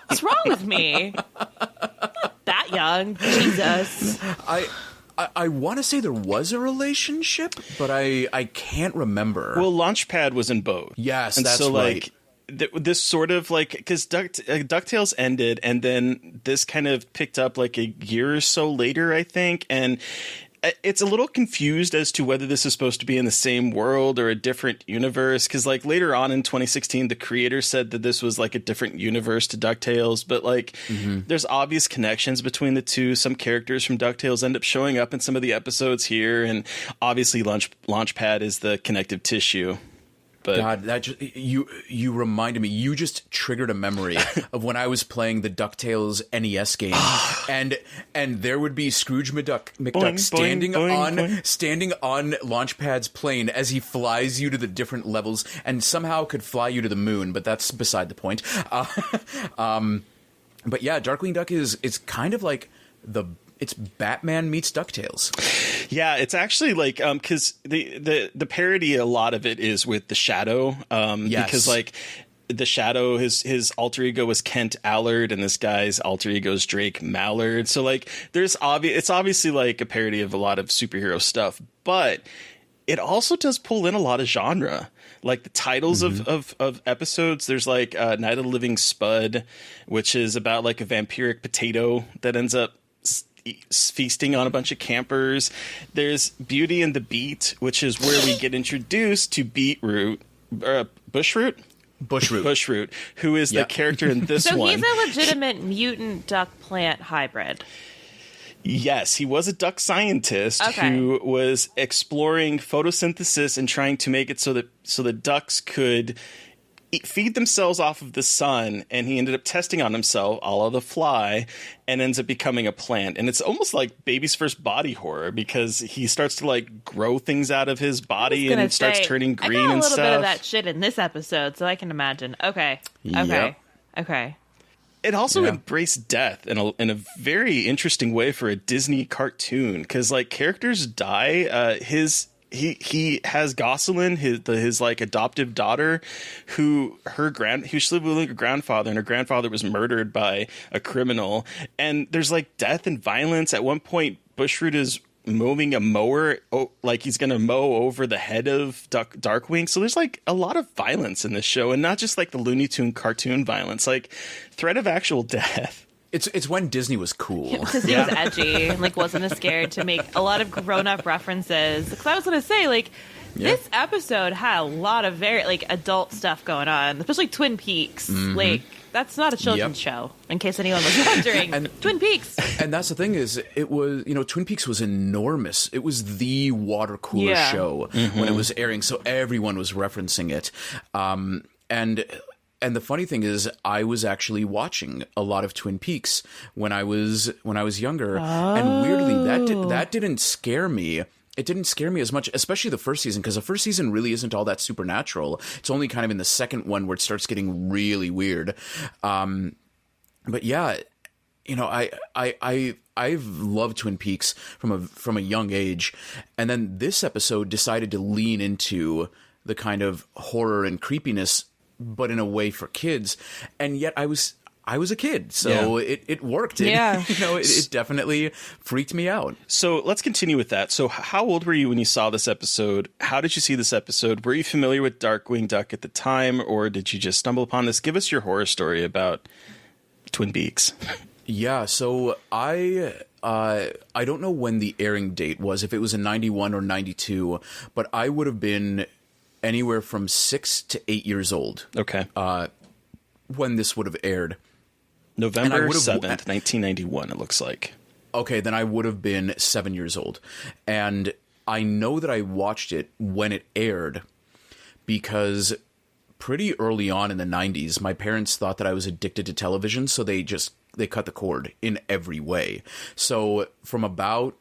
What's wrong with me? Not that young. Jesus. I want to say there was a relationship, but I can't remember. Well, Launchpad was in both. Yes, and that's so, right. This sort of because DuckTales ended, and then this kind of picked up like a year or so later, I think, and it's a little confused as to whether this is supposed to be in the same world or a different universe, because like later on in 2016 the creator said that this was like a different universe to DuckTales, but there's obvious connections between the two. Some characters from DuckTales end up showing up in some of the episodes here, and obviously Launchpad is the connective tissue. But God, that just, you reminded me. You just triggered a memory of when I was playing the DuckTales NES game, and there would be Scrooge McDuck Boing, standing boing, standing on Launchpad's plane as he flies you to the different levels, and somehow could fly you to the moon. But that's beside the point. But yeah, Darkwing Duck is kind of like it's Batman meets DuckTales. Yeah, it's actually like because the parody, a lot of it is with the Shadow. Yes. Because like the Shadow, his alter ego was Kent Allard, and this guy's alter ego is Drake Mallard. So like it's obviously like a parody of a lot of superhero stuff, but it also does pull in a lot of genre. Like the titles of episodes, there's like Night of the Living Spud, which is about like a vampiric potato that ends up feasting on a bunch of campers. There's Beauty and the Beat, which is where we get introduced to Bushroot, who is the character in this so one. So he's a legitimate mutant duck plant hybrid. Yes, he was a duck scientist who was exploring photosynthesis and trying to make it so that ducks could feed themselves off of the sun, and he ended up testing on himself, a la The Fly, and ends up becoming a plant. And it's almost like baby's first body horror, because he starts to like grow things out of his body and it starts turning green and stuff. I got a little bit of that shit in this episode, so I can imagine. Okay. It also embraced death in a very interesting way for a Disney cartoon, because like characters die. He has Gosselin, his like adoptive daughter, who she lived with her grandfather, and her grandfather was murdered by a criminal. And there's like death and violence. At one point, Bushroot is mowing a mower, like he's gonna mow over the head of Darkwing. So there's like a lot of violence in this show, and not just like the Looney Tune cartoon violence, like threat of actual death. It's when Disney was cool. Because he was edgy and like wasn't as scared to make a lot of grown-up references. Because I was going to say, like, this episode had a lot of very like adult stuff going on, especially Twin Peaks. Like That's not a children's show, in case anyone was wondering. Twin Peaks. And that's the thing is, it was, Twin Peaks was enormous. It was the water cooler show when it was airing, so everyone was referencing it. And the funny thing is, I was actually watching a lot of Twin Peaks when I was younger, and weirdly, that didn't scare me. It didn't scare me as much, especially the first season, because the first season really isn't all that supernatural. It's only kind of in the second one where it starts getting really weird. But yeah, I've loved Twin Peaks from a young age, and then this episode decided to lean into the kind of horror and creepiness, but in a way for kids, and yet I was a kid, so it worked. It definitely freaked me out. So let's continue with that. So how old were you when you saw this episode? How did you see this episode? Were you familiar with Darkwing Duck at the time, or did you just stumble upon this? Give us your horror story about Twin Peaks. Yeah, so I don't know when the airing date was, if it was in 91 or 92, but I would have been anywhere from 6 to 8 years old. Okay. When this would have aired. November 7th, 1991, it looks like. Okay, then I would have been 7 years old. And I know that I watched it when it aired because pretty early on in the 90s, my parents thought that I was addicted to television, so they cut the cord in every way. So from about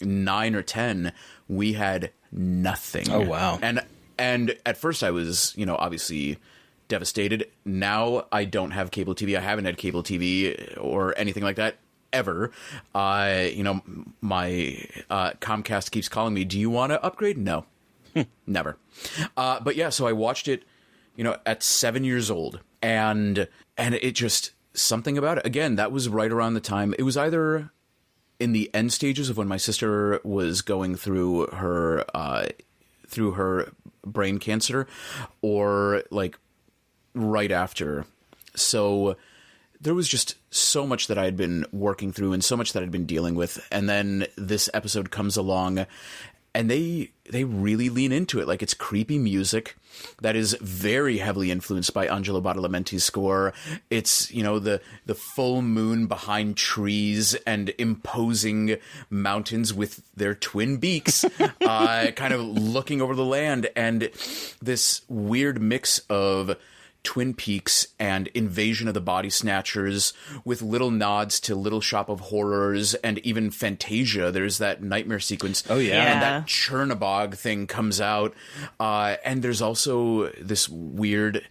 9 or 10, we had nothing. Oh, wow. And at first I was, obviously devastated. Now I don't have cable TV. I haven't had cable TV or anything like that ever. My Comcast keeps calling me, do you want to upgrade? No, never. But yeah, so I watched it, at 7 years old, and it just, something about it. Again, that was right around the time. It was either in the end stages of when my sister was going through her brain cancer, or like right after. So there was just so much that I had been working through and so much that I'd been dealing with. And then this episode comes along and they really lean into it. Like, it's creepy music that is very heavily influenced by Angelo Badalamenti's score. It's, the full moon behind trees and imposing mountains with their twin beaks, kind of looking over the land, and this weird mix of Twin Peaks and Invasion of the Body Snatchers with little nods to Little Shop of Horrors and even Fantasia. There's that nightmare sequence. Oh, yeah. And that Chernobog thing comes out. And there's also this weird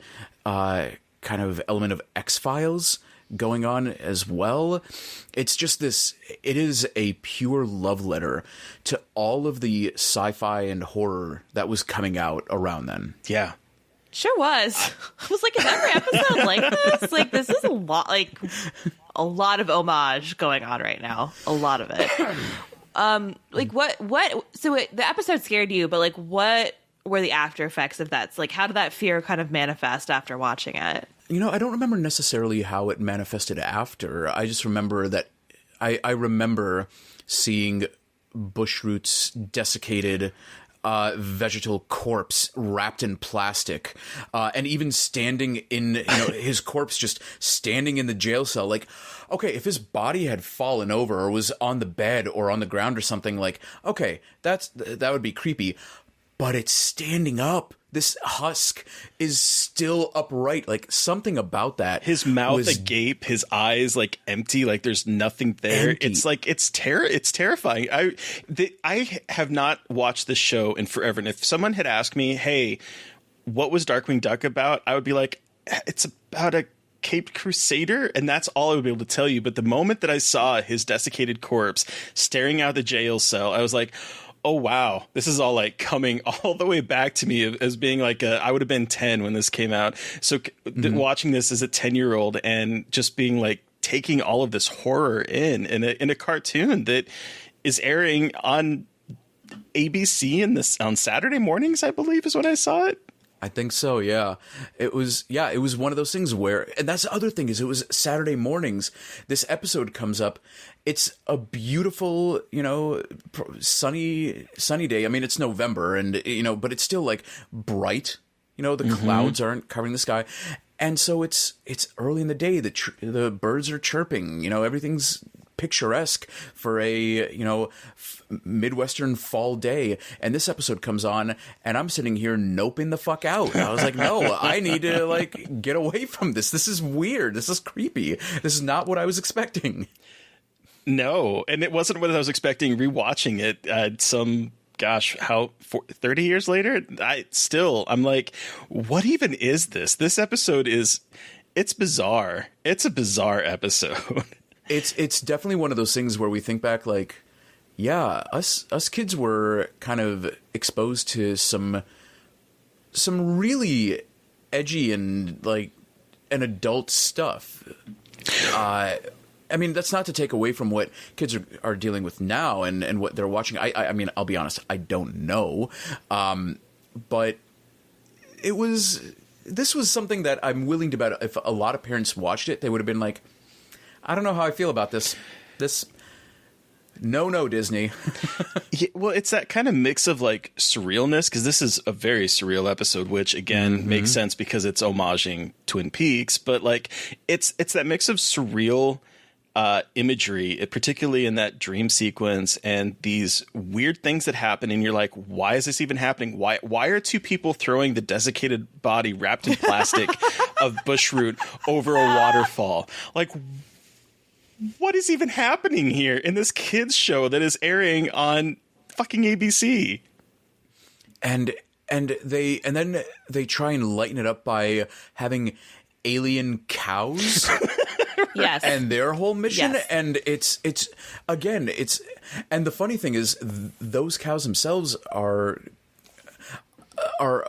kind of element of X-Files going on as well. It's just it is a pure love letter to all of the sci-fi and horror that was coming out around then. Yeah. Sure was. I was like, is every episode like this? Like, this is a lot of homage going on right now. A lot of it. So the episode scared you, but like, what were the after effects of that? So, like, how did that fear kind of manifest after watching it? I don't remember necessarily how it manifested after. I just remember that I remember seeing bush roots desiccated, vegetal corpse wrapped in plastic, and even standing in, his corpse just standing in the jail cell. Like, okay, if his body had fallen over or was on the bed or on the ground or something, like, okay, that would be creepy. But it's standing up. This husk is still upright. Like, something about that. His mouth agape, his eyes like empty, like there's nothing there. Empty. It's like it's terrifying. I have not watched this show in forever, and if someone had asked me, "Hey, what was Darkwing Duck about?" I would be like, "It's about a Caped Crusader," and that's all I would be able to tell you. But the moment that I saw his desiccated corpse staring out the jail cell, I was like, oh, wow, this is all like coming all the way back to me as being like I would have been 10 when this came out. So watching this as a 10-year-old and just being like taking all of this horror in a cartoon that is airing on ABC on Saturday mornings, I believe is when I saw it. I think so, yeah. It was one of those things where, and that's the other thing, is it was Saturday mornings. This episode comes up. It's a beautiful, sunny day. I mean, it's November and, but it's still like bright. The clouds aren't covering the sky. And so it's early in the day. The birds are chirping. Everything's picturesque for a Midwestern fall day. And this episode comes on, and I'm sitting here noping the fuck out. I was like, no, I need to get away from this. This is weird. This is creepy. This is not what I was expecting. No, and it wasn't what I was expecting. Rewatching it, 30 years later, I'm like, what even is this? This episode it's bizarre. It's a bizarre episode. It's definitely one of those things where we think back, like, yeah, us kids were kind of exposed to some really edgy and an adult stuff. I mean, that's not to take away from what kids are dealing with now and what they're watching. I mean, I'll be honest, I don't know. But this was something that I'm willing to bet if a lot of parents watched it, they would have been like, I don't know how I feel about this. No, Disney. Yeah, well, it's that kind of mix of surrealness, because this is a very surreal episode, which again makes sense because it's homaging Twin Peaks. But it's that mix of surreal imagery, particularly in that dream sequence, and these weird things that happen, and you're like, why is this even happening? Why are two people throwing the desiccated body wrapped in plastic of bushroot over a waterfall? What is even happening here in this kids show that is airing on fucking ABC? And then they try and lighten it up by having alien cows. Yes. And their whole mission. Yes. And it's and the funny thing is those cows themselves are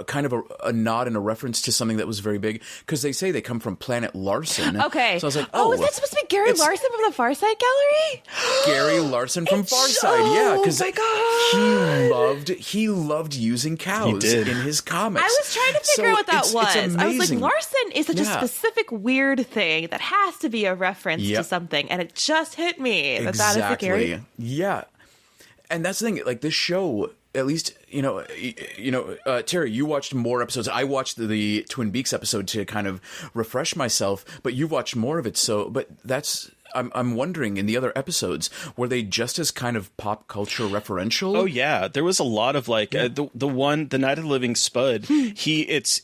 kind of a nod and a reference to something that was very big, because they say they come from Planet Larson. Okay. So I was like, is that supposed to be Gary Larson from the Far Side Gallery? Gary Larson from Far Side, yeah, because he loved using cows in his comics. I was trying to figure out what that was. It's I was like, amazing. Larson is such a specific weird thing that has to be a reference to something, and it just hit me that is the Gary. Yeah, and that's the thing. This show, at least, Terry, you watched more episodes. I watched the Twin Beaks episode to kind of refresh myself, but you've watched more of it. So, but I'm wondering, in the other episodes, were they just as kind of pop culture referential? Oh yeah, there was a lot of the Night of the Living Spud. It's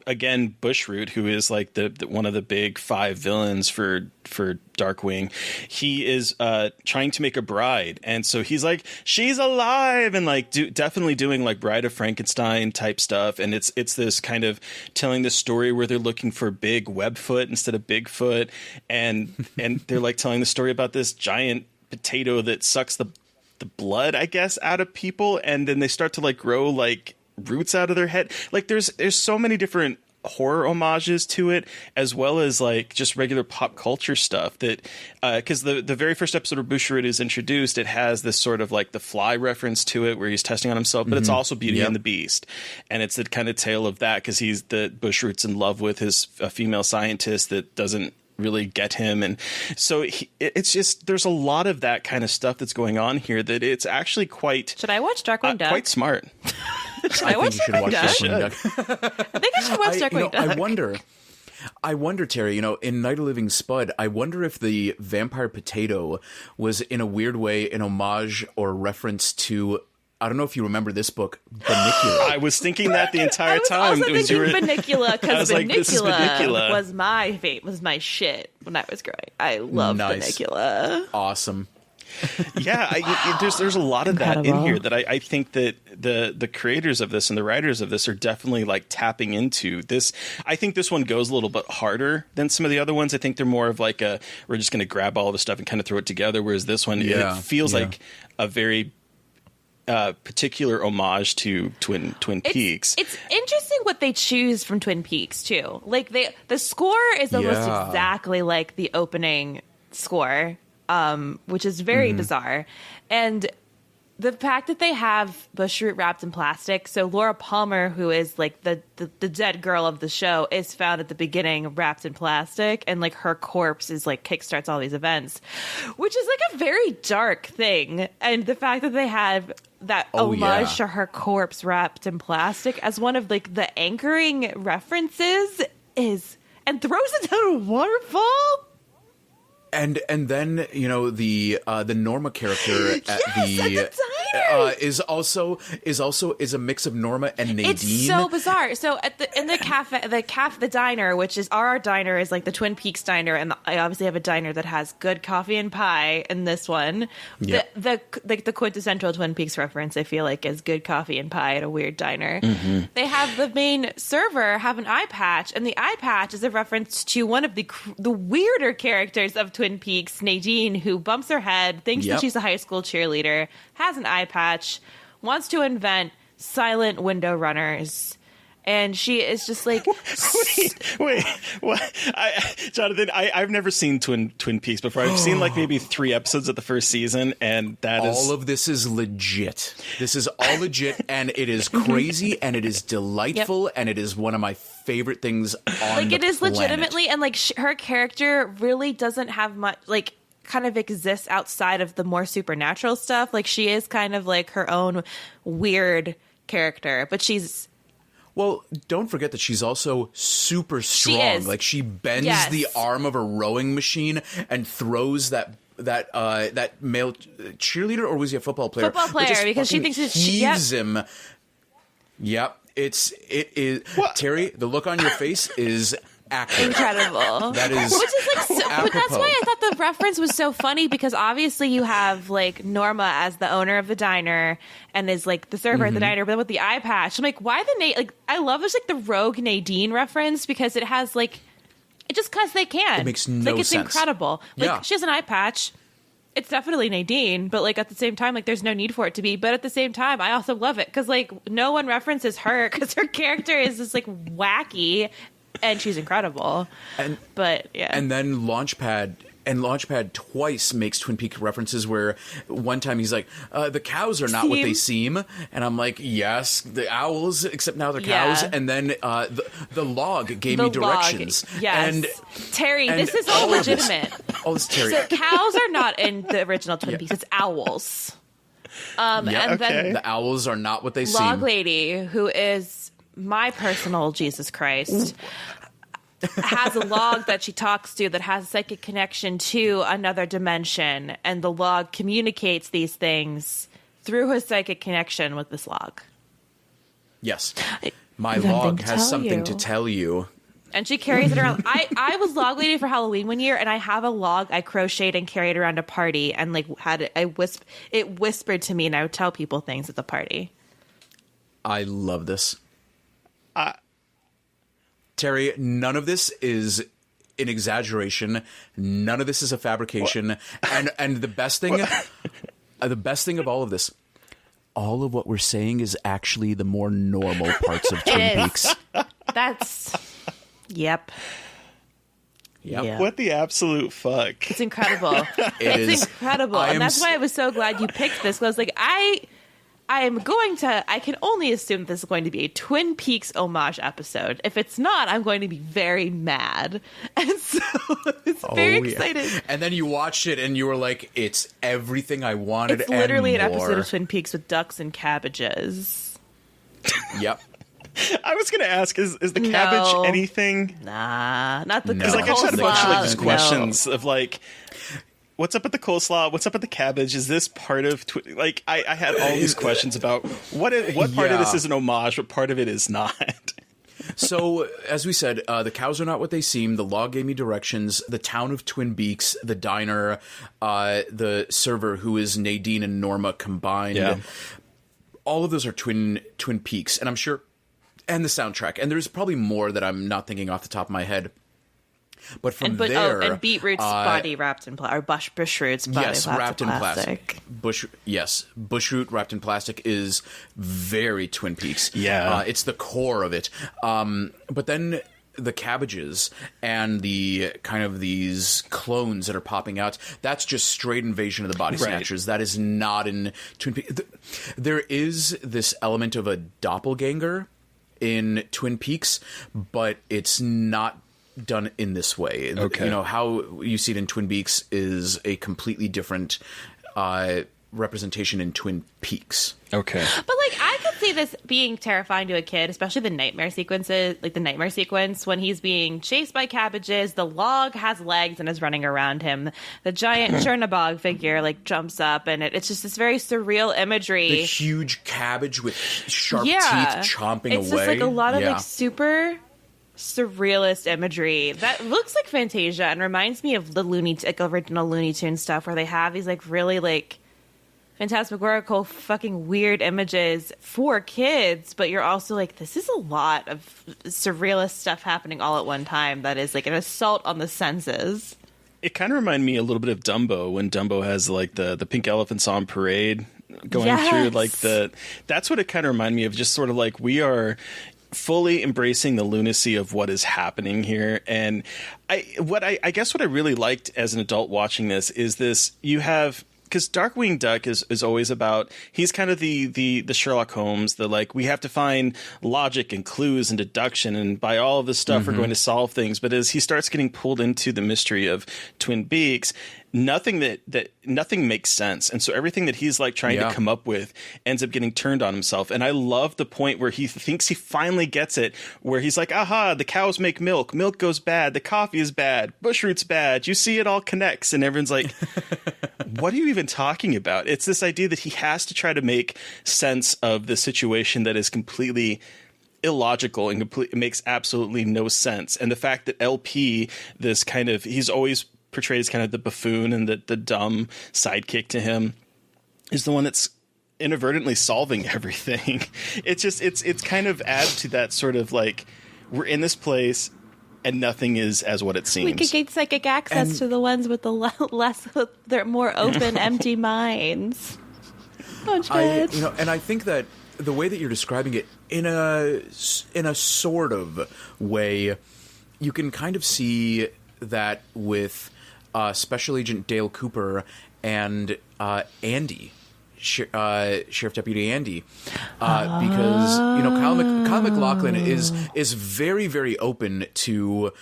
again Bushroot, who is the one of the big five villains for Darkwing. He is trying to make a bride, and so he's like, she's alive, and definitely doing Bride of Frankenstein type stuff. And it's this kind of telling this story where they're looking for big Webfoot instead of Bigfoot, and they're telling the story about this giant potato that sucks the blood, I guess, out of people, and then they start to grow roots out of their head. There's so many different horror homages to it, as well as just regular pop culture stuff that because the very first episode of Bushroot is introduced, it has this sort of the Fly reference to it where he's testing on himself, but it's also Beauty and the Beast, and it's the kind of tale of that, because Bushroot's in love with his female scientist that doesn't really get him, and so it's just, there's a lot of that kind of stuff that's going on here that it's actually quite. Should I watch Darkwing Duck? Quite smart. I think you should watch Darkwing Duck. I think I should watch Darkwing Duck. I wonder, Terry, in Night of the Living Spud, I wonder if the vampire potato was in a weird way an homage or reference to, I don't know if you remember this book, Bunnicula. I was thinking that the entire time. I was also thinking Bunnicula, because Bunnicula was my fate, was my shit when I was growing. I loved Bunnicula. Awesome. Yeah, there's a lot of that in here that I think that the creators of this and the writers of this are definitely tapping into this. I think this one goes a little bit harder than some of the other ones. I think they're more of we're just going to grab all the stuff and kind of throw it together, whereas this one, it feels like a very particular homage to Twin Peaks. It's interesting what they choose from Twin Peaks too. The score is almost exactly like the opening score, which is very bizarre. And the fact that they have Bushroot wrapped in plastic, so Laura Palmer, who is the dead girl of the show, is found at the beginning wrapped in plastic, and her corpse is kickstarts all these events, which is a very dark thing. And the fact that they have that homage to her corpse wrapped in plastic as one of the anchoring references is, and throws it down a waterfall. And then the Norma character at the diner is a mix of Norma and Nadine. It's so bizarre. So in the cafe, the diner, which is our diner, is like the Twin Peaks diner, and I obviously have a diner that has good coffee and pie. In this one, the quintessential Twin Peaks reference, I feel like, is good coffee and pie at a weird diner. Mm-hmm. They have the main server have an eye patch, and the eye patch is a reference to one of the weirder characters of Twin Peaks, Nadine, who bumps her head, thinks that she's a high school cheerleader, has an eye patch, wants to invent silent window runners, and she is just like, wait, what? Jonathan, I've never seen Twin Peaks before. I've seen like maybe 3 episodes of the first season, and all of this is legit. This is all legit, and it is crazy, and it is delightful, and it is one of my favorite things on like the it is planet. legitimately, and like her character really doesn't have much, like, kind of exists outside of the more supernatural stuff. Like, she is kind of like her own weird character, but she's... Well, don't forget that she's also super strong. She is. Like, she bends the arm of a rowing machine and throws that male cheerleader, or was he a football player? Football player, because she thinks it's... heaves him. Yep. It is... What? Terry, the look on your face is... accurate. Incredible. That is, which is like, but that's why I thought the reference was so funny, because obviously you have like Norma as the owner of the diner and is like the server at the diner, but then with the eye patch, I'm like, why the like? I love this, like, the Rogue Nadine reference, because it has like, it just because they can. It makes no like, it's sense. incredible. Like, she has an eye patch. It's definitely Nadine, but like at the same time, like, there's no need for it to be. But at the same time, I also love it because like no one references her, because her character is just like wacky. And she's incredible. And then Launchpad twice makes Twin Peaks references, where one time he's like, the cows are not what they seem. And I'm like, yes, the owls, except now they're cows. And then the log gave me directions. Yes. And Terry, this is all legitimate. It's Terry. So cows are not in the original Twin Peaks. It's owls. Then the owls are not what they seem. Log Lady, who is my personal Jesus Christ, has a log that she talks to that has a psychic connection to another dimension, and the log communicates these things through her psychic connection with this log. Yes. My log has something to tell you. And she carries it around. I was Log Lady for Halloween one year, and I have a log I crocheted and carried around a party, and like it whispered to me, and I would tell people things at the party. I love this. Terry, none of this is an exaggeration. None of this is a fabrication. And the best thing, of all of this, all of what we're saying is actually the more normal parts of Twin Peaks. That's, yep. What the absolute fuck? It's incredible. It's incredible. And that's why I was so glad you picked this. Because like I can only assume this is going to be a Twin Peaks homage episode. If it's not, I'm going to be very mad. And so it's very excited. And then you watched it and you were like, it's everything I wanted. It's literally and an more. episode of Twin Peaks with ducks and cabbages. Yep. I was going to ask, is the cabbage anything? Nah, not the Because like I just had a bunch of like these questions of like, what's up with the coleslaw? What's up with the cabbage? Is this part of like I had all these questions about what part of this is an homage, what part of it is not. So, as we said, the cows are not what they seem. The log gave me directions. The town of Twin Beaks, the diner, the server who is Nadine and Norma combined. Yeah. All of those are Twin Peaks, and I'm sure, and the soundtrack. And there's probably more that I'm not thinking off the top of my head. But from there, and beetroot's body wrapped in plastic, or bushroot's body wrapped in plastic. Bushroot wrapped in plastic is very Twin Peaks. Yeah, it's the core of it. But then the cabbages and the kind of these clones that are popping out, that's just straight Invasion of the Body Snatchers. That is not in Twin Peaks. There is this element of a doppelganger in Twin Peaks, but it's not done in this way. Okay. You know, how you see it in Twin Peaks is a completely different representation in Twin Peaks. Okay. But like I could see see this being terrifying to a kid, especially the nightmare sequences, like the nightmare sequence when he's being chased by cabbages. The log has legs and is running around him. The giant Chernobog figure like jumps up, and it's just this very surreal imagery. The huge cabbage with sharp teeth chomping away. It's just like a lot of like super surrealist imagery that looks like Fantasia and reminds me of the original Looney Tunes stuff, where they have these like really like phantasmagorical fucking weird images for kids, but you're also like, this is a lot of surrealist stuff happening all at one time that is like an assault on the senses. It kind of reminded me a little bit of Dumbo, when Dumbo has like the pink elephants on parade going through like that's what it kind of reminded me of, just sort of like we are fully embracing the lunacy of what is happening here. And I guess what I really liked as an adult watching this is this, you have, because Darkwing Duck is always about, he's kind of the Sherlock Holmes, the like, we have to find logic and clues and deduction, and by all of this stuff we're going to solve things. But as he starts getting pulled into the mystery of Twin Beaks, nothing makes sense. And so everything that he's like trying to come up with ends up getting turned on himself. And I love the point where he thinks he finally gets it, where he's like, aha, the cows make milk goes bad, the coffee is bad, bushroot's bad, you see, it all connects. And everyone's like, what are you even talking about? It's this idea that he has to try to make sense of the situation that is completely illogical and it makes absolutely no sense. And the fact that LP, this kind of, he's always portrayed as kind of the buffoon and the dumb sidekick to him, is the one that's inadvertently solving everything. It's just, it's kind of adds to that sort of like, we're in this place and nothing is as what it seems. We could get psychic access to the ones with the they're more open, empty minds. And I think that the way that you're describing it in a sort of way, you can kind of see that with Special Agent Dale Cooper and Andy, Sheriff Deputy Andy, because Kyle MacLachlan is very, very open to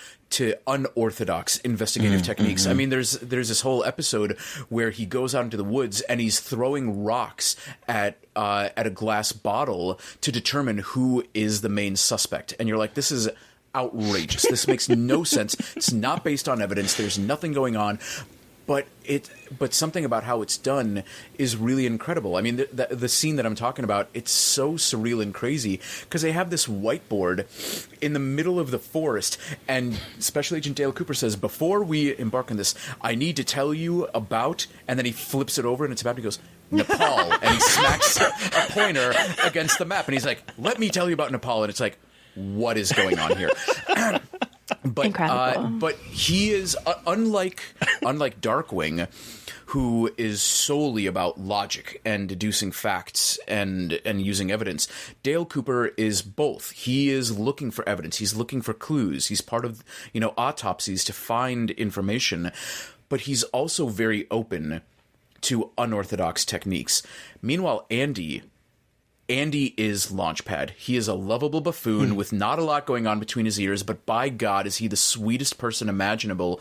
unorthodox investigative techniques. I mean, there's this whole episode where he goes out into the woods and he's throwing rocks at a glass bottle to determine who is the main suspect, and you're like, this is outrageous. This makes no sense. It's not based on evidence. There's nothing going on. But something about how it's done is really incredible. I mean, the scene that I'm talking about, it's so surreal and crazy because they have this whiteboard in the middle of the forest, and Special Agent Dale Cooper says, before we embark on this, I need to tell you about, and then he flips it over and it's about, he goes, Nepal, and he smacks a pointer against the map, and he's like, let me tell you about Nepal, and it's like, what is going on here? But incredible. But he is unlike Darkwing, who is solely about logic and deducing facts and using evidence. Dale Cooper is both. He is looking for evidence. He's looking for clues. He's part of autopsies to find information, but he's also very open to unorthodox techniques. Meanwhile, Andy is Launchpad. He is a lovable buffoon with not a lot going on between his ears, but by God, is he the sweetest person imaginable.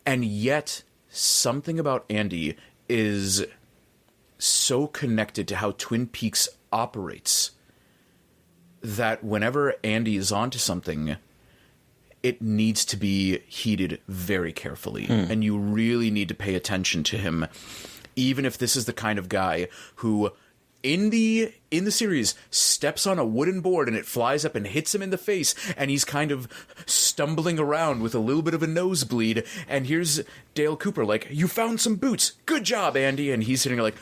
And yet, something about Andy is so connected to how Twin Peaks operates that whenever Andy is onto something, it needs to be heeded very carefully. And you really need to pay attention to him, even if this is the kind of guy who, in the series, steps on a wooden board and it flies up and hits him in the face, and he's kind of stumbling around with a little bit of a nosebleed, and here's Dale Cooper like, you found some boots, good job, Andy, and he's sitting there like,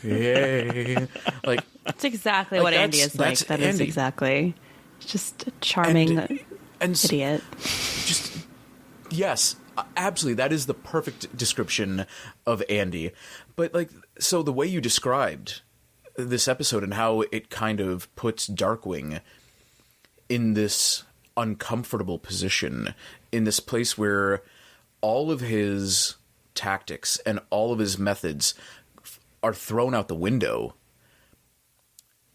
yay. Like, that's exactly what Andy is like. That Andy is exactly just a charming idiot. Just yes, absolutely, that is the perfect description of Andy. But like, so the way you described this episode and how it kind of puts Darkwing in this uncomfortable position, in this place where all of his tactics and all of his methods are thrown out the window.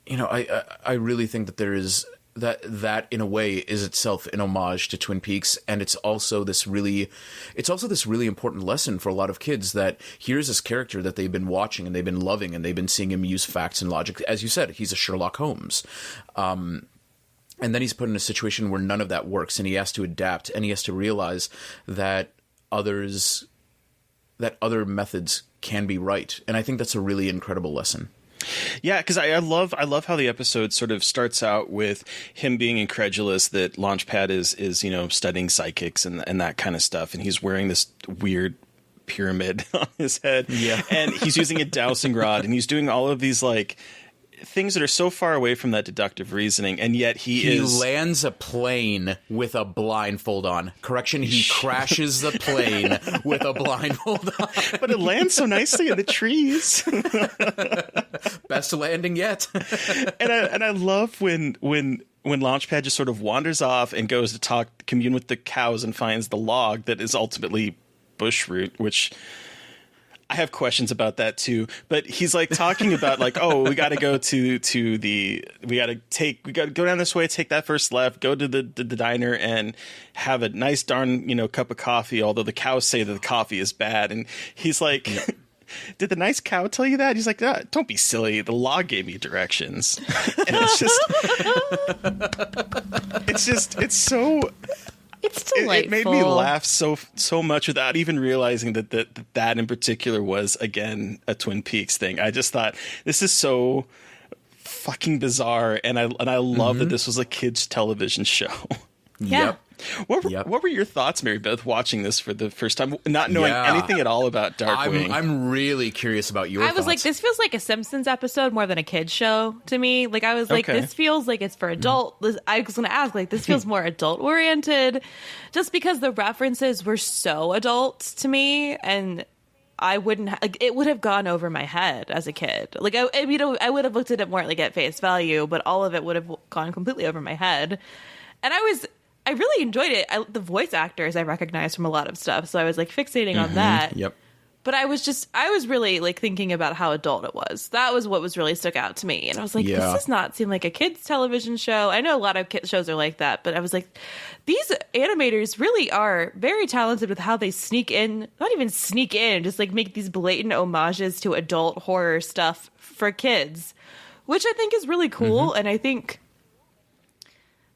I really think that there is that in a way is itself an homage to Twin Peaks, and it's also this really important lesson for a lot of kids that here's this character that they've been watching and they've been loving and they've been seeing him use facts and logic. As you said, he's a Sherlock Holmes. And then he's put in a situation where none of that works, and he has to adapt, and he has to realize that other methods can be right. And I think that's a really incredible lesson. Yeah, because I love how the episode sort of starts out with him being incredulous that Launchpad is studying psychics and that kind of stuff, and he's wearing this weird pyramid on his head, and he's using a dowsing rod, and he's doing all of these like things that are so far away from that deductive reasoning, and yet he lands a plane with a blindfold on. Correction, he crashes the plane with a blindfold on. But it lands so nicely in the trees. Best landing yet. and I love when Launchpad just sort of wanders off and goes to commune with the cows and finds the log that is ultimately bushroot, which I have questions about that too, but he's like talking about like, oh, we got to go we got to go down this way, take that first left, go to the diner and have a nice darn, cup of coffee. Although the cows say that the coffee is bad. And he's like, did the nice cow tell you that? He's like, don't be silly. The log gave me directions. And it's so, it's delightful. It made me laugh so much without even realizing that in particular was, again, a Twin Peaks thing. I just thought, this is so fucking bizarre, and I love that this was a kids' television show. Yeah. Yep. What were your thoughts, Mary Beth, watching this for the first time, not knowing anything at all about Darkwing? I'm really curious about your thoughts. I was like, this feels like a Simpsons episode more than a kid's show to me. Like, I was like, this feels like it's for adult. I was going to ask, like, this feels more adult oriented, just because the references were so adult to me, and I wouldn't it would have gone over my head as a kid. Like, I would have looked at it more like at face value, but all of it would have gone completely over my head. And I really enjoyed it. The voice actors I recognized from a lot of stuff, so I was like fixating on that. Yep. But I was really like thinking about how adult it was. That was what was really stuck out to me. And I was like, this does not seem like a kids' television show. I know a lot of kids shows are like that, but I was like, these animators really are very talented with how they sneak in, not even sneak in, just like make these blatant homages to adult horror stuff for kids, which I think is really cool. And I think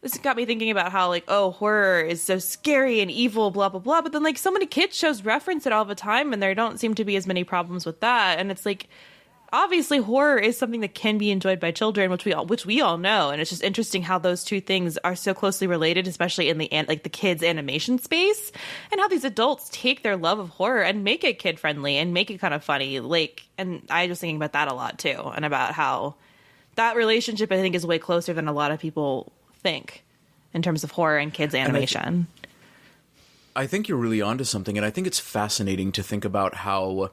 this got me thinking about how, like, oh, horror is so scary and evil, blah, blah, blah. But then, like, so many kids shows reference it all the time, and there don't seem to be as many problems with that. And it's like, obviously, horror is something that can be enjoyed by children, which we all know. And it's just interesting how those two things are so closely related, especially in the kids' animation space, and how these adults take their love of horror and make it kid friendly and make it kind of funny. Like, and I was thinking about that a lot too, and about how that relationship, I think, is way closer than a lot of people think in terms of horror and kids animation. I think you're really onto something, and I think it's fascinating to think about how,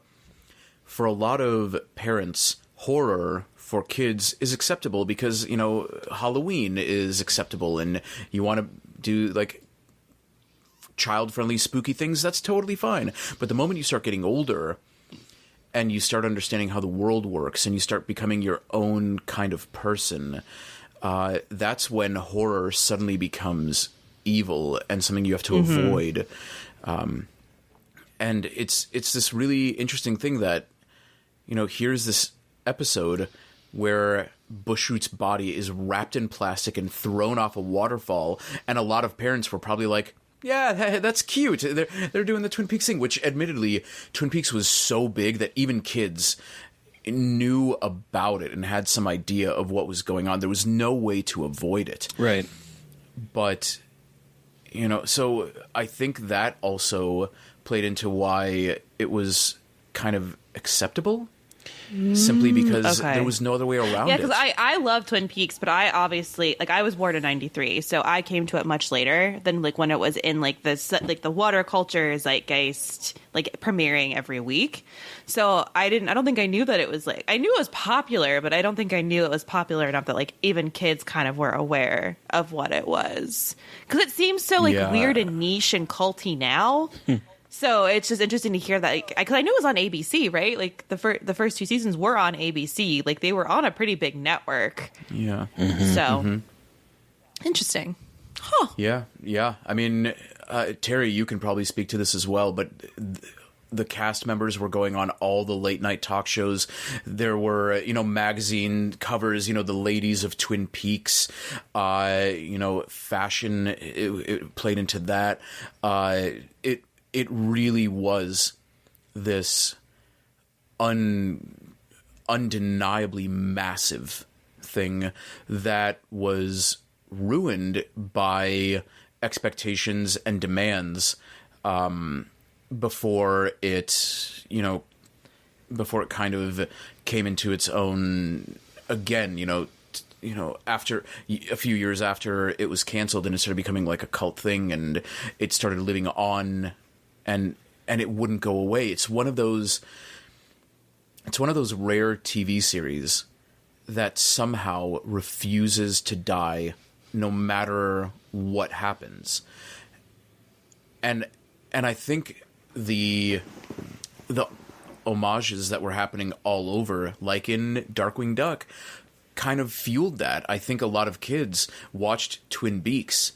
for a lot of parents, horror for kids is acceptable because, Halloween is acceptable, and you want to do like child-friendly spooky things, that's totally fine. But the moment you start getting older and you start understanding how the world works and you start becoming your own kind of person, that's when horror suddenly becomes evil and something you have to avoid. And it's this really interesting thing that, here's this episode where Bushroot's body is wrapped in plastic and thrown off a waterfall, and a lot of parents were probably like, yeah, that's cute. They're doing the Twin Peaks thing, which admittedly, Twin Peaks was so big that even kids knew about it and had some idea of what was going on. There was no way to avoid it. Right. But, so I think that also played into why it was kind of acceptable. Simply because there was no other way around it. Yeah, because I love Twin Peaks, but I obviously, I was born in '93, so I came to it much later than, when it was in, the water culture zeitgeist, premiering every week. So I don't think I knew that it was, I knew it was popular, but I don't think I knew it was popular enough that, even kids kind of were aware of what it was. Because it seems so, weird and niche and culty now. So it's just interesting to hear that, because I knew it was on ABC, right? The first two seasons were on ABC. They were on a pretty big network. Yeah. So Interesting. Yeah. I mean, Terry, you can probably speak to this as well, but the cast members were going on all the late night talk shows. There were, magazine covers, the ladies of Twin Peaks, fashion, it played into that. It really was this undeniably massive thing that was ruined by expectations and demands before it kind of came into its own again, after a few years after it was canceled and it started becoming like a cult thing and it started living on and it wouldn't go away. It's one of those rare TV series that somehow refuses to die no matter what happens. And I think the homages that were happening all over, like in Darkwing Duck, kind of fueled that. I think a lot of kids watched Twin Beaks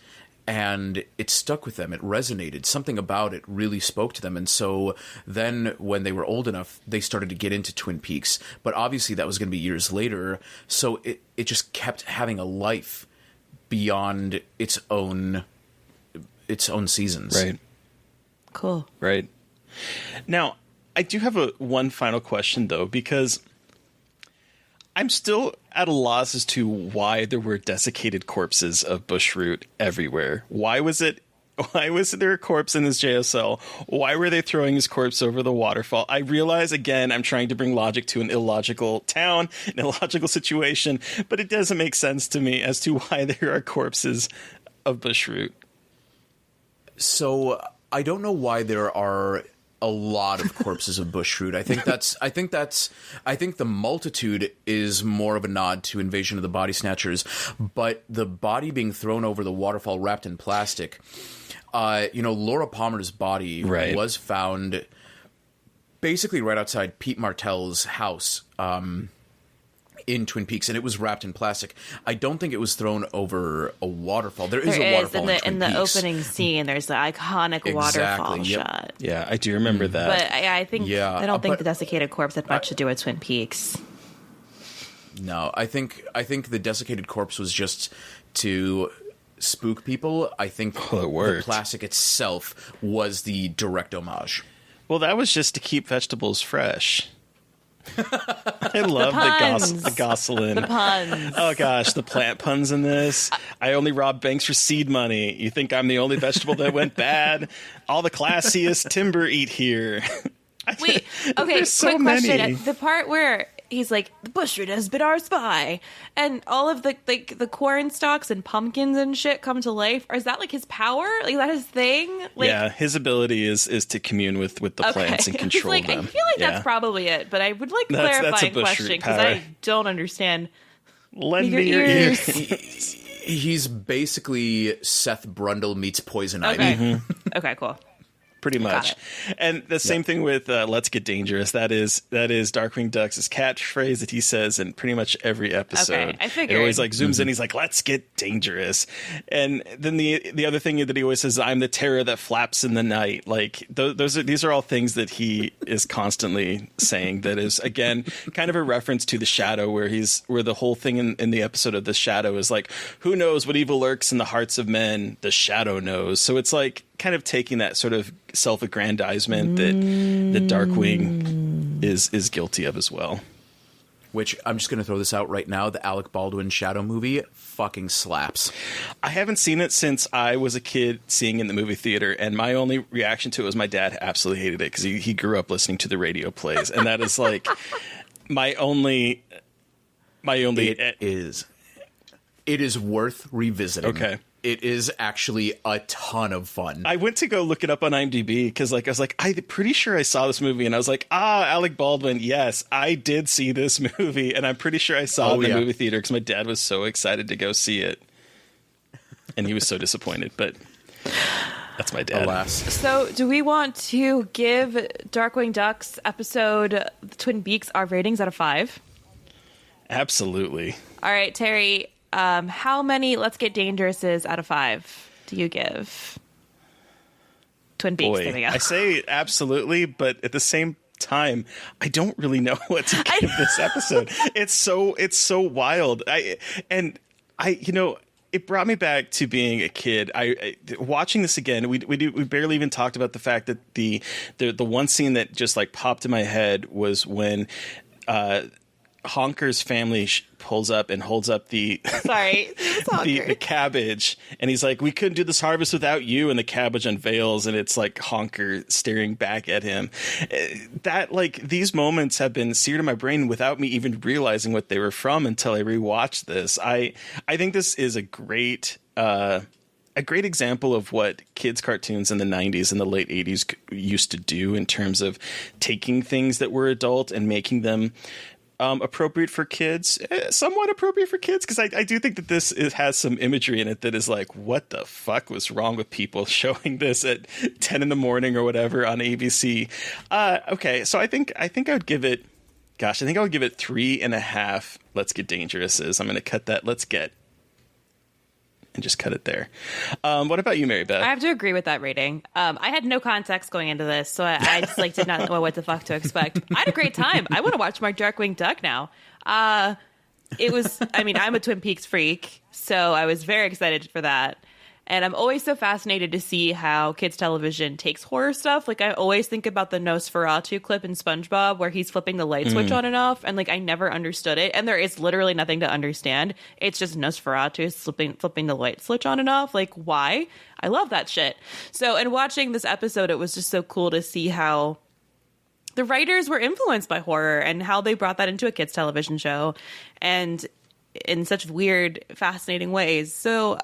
and it stuck with them. It resonated. Something about it really spoke to them. And so then when they were old enough, they started to get into Twin Peaks. But obviously that was going to be years later. So it just kept having a life beyond its own seasons. Right. Cool. Right. Now, I do have one final question, though, because I'm still at a loss as to why there were desiccated corpses of Bushroot everywhere. Why was there a corpse in his jail cell? Why were they throwing his corpse over the waterfall? I realize, again, I'm trying to bring logic to an illogical town, an illogical situation, but it doesn't make sense to me as to why there are corpses of Bushroot. So I don't know why there are a lot of corpses of Bushroot. I think the multitude is more of a nod to Invasion of the Body Snatchers, but the body being thrown over the waterfall wrapped in plastic, Laura Palmer's body was found basically right outside Pete Martell's house, in Twin Peaks, and it was wrapped in plastic. I don't think it was thrown over a waterfall. There is a waterfall in the opening scene. There's the iconic waterfall shot. Yeah, I do remember that. But I think I don't think the desiccated corpse had much to do with Twin Peaks. No, I think the desiccated corpse was just to spook people. I think the plastic itself was the direct homage. Well, that was just to keep vegetables fresh. I love the Gosselin. The puns. Oh gosh, the plant puns in this. I only rob banks for seed money. You think I'm the only vegetable that went bad? All the classiest timber eat here. Wait, okay, quick question. The part where he's like, the Bushroot has been our spy, and all of the corn stalks and pumpkins and shit come to life. Or is that like his power? Like, is that his thing? Like, yeah, his ability is to commune with the plants and control them. I feel like that's probably it, but I would like clarifying question because I don't understand. Lend me your ears. He's basically Seth Brundle meets Poison Ivy. Mm-hmm. Okay, cool. Pretty much. And the same thing with Let's Get Dangerous. That is Darkwing Duck's catchphrase that he says in pretty much every episode. Okay, I figured. It always zooms in. He's like, let's get dangerous. And then the other thing that he always says, I'm the terror that flaps in the night. Like these are all things that he is constantly saying. That is, again, kind of a reference to the Shadow, where the whole thing in the episode of the Shadow is like, who knows what evil lurks in the hearts of men? The Shadow knows. So it's like kind of taking that sort of self-aggrandizement that Darkwing is guilty of as well. Which, I'm just going to throw this out right now, the Alec Baldwin Shadow movie fucking slaps. I haven't seen it since I was a kid seeing it in the movie theater, and my only reaction to it was my dad absolutely hated it because he grew up listening to the radio plays, and that is like my only. It is worth revisiting. Okay. It is actually a ton of fun. I went to go look it up on IMDb because I was like, I'm pretty sure I saw this movie. And I was like, Alec Baldwin. Yes, I did see this movie. And I'm pretty sure I saw it in the movie theater because my dad was so excited to go see it. And he was so disappointed. But that's my dad. Alas. So do we want to give Darkwing Duck's episode Twin Beaks our ratings out of 5? Absolutely. All right, Terry. How many Let's Get Dangerouses out of 5 do you give Twin Peaks? Boy, there we go. I say absolutely, but at the same time, I don't really know what to give this episode. It's so wild. It brought me back to being a kid. I watching this again. We barely even talked about the fact that the one scene that just like popped in my head was when Honker's family pulls up and holds up the the cabbage, and he's like, "We couldn't do this harvest without you." And the cabbage unveils, and it's like Honker staring back at him. That like these moments have been seared in my brain without me even realizing what they were from until I rewatched this. I think this is a great example of what kids' cartoons in the 90s and the late 80s used to do in terms of taking things that were adult and making them appropriate for kids, somewhat appropriate for kids, because I do think that it has some imagery in it that is like, what the fuck was wrong with people showing this at 10 in the morning or whatever on ABC? Okay, so I think I would give it, I think I would give it 3.5 Let's Get Dangerouses. I'm going to cut that Let's Get and just cut it there. What about you, Mary Beth? I have to agree with that rating. I had no context going into this, so I just like did not know what the fuck to expect. I had a great time. I want to watch more Darkwing Duck now. It was, I'm a Twin Peaks freak, so I was very excited for that. And I'm always so fascinated to see how kids' television takes horror stuff. Like, I always think about the Nosferatu clip in SpongeBob where he's flipping the light switch on and off. And, like, I never understood it. And there is literally nothing to understand. It's just Nosferatu flipping the light switch on and off. Like, why? I love that shit. So, in watching this episode, it was just so cool to see how the writers were influenced by horror and how they brought that into a kids' television show. And in such weird, fascinating ways. So,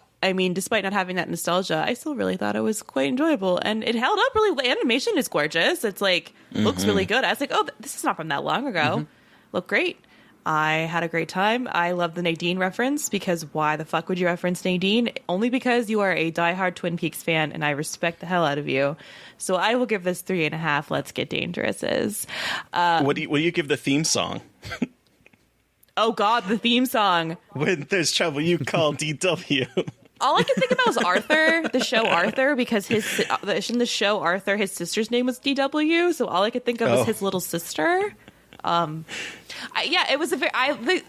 despite not having that nostalgia, I still really thought it was quite enjoyable. And it held up really. The animation is gorgeous. It's like, looks really good. I was like, oh, this is not from that long ago. Looked great. I had a great time. I love the Nadine reference, because why the fuck would you reference Nadine? Only because you are a diehard Twin Peaks fan, and I respect the hell out of you. So I will give this 3.5 Let's Get Dangerouses. What do you give the theme song? Oh, God, the theme song. When there's trouble, you call DW. All I can think about was Arthur, the show Arthur, because in the show Arthur, his sister's name was DW. So all I could think of was his little sister. It was the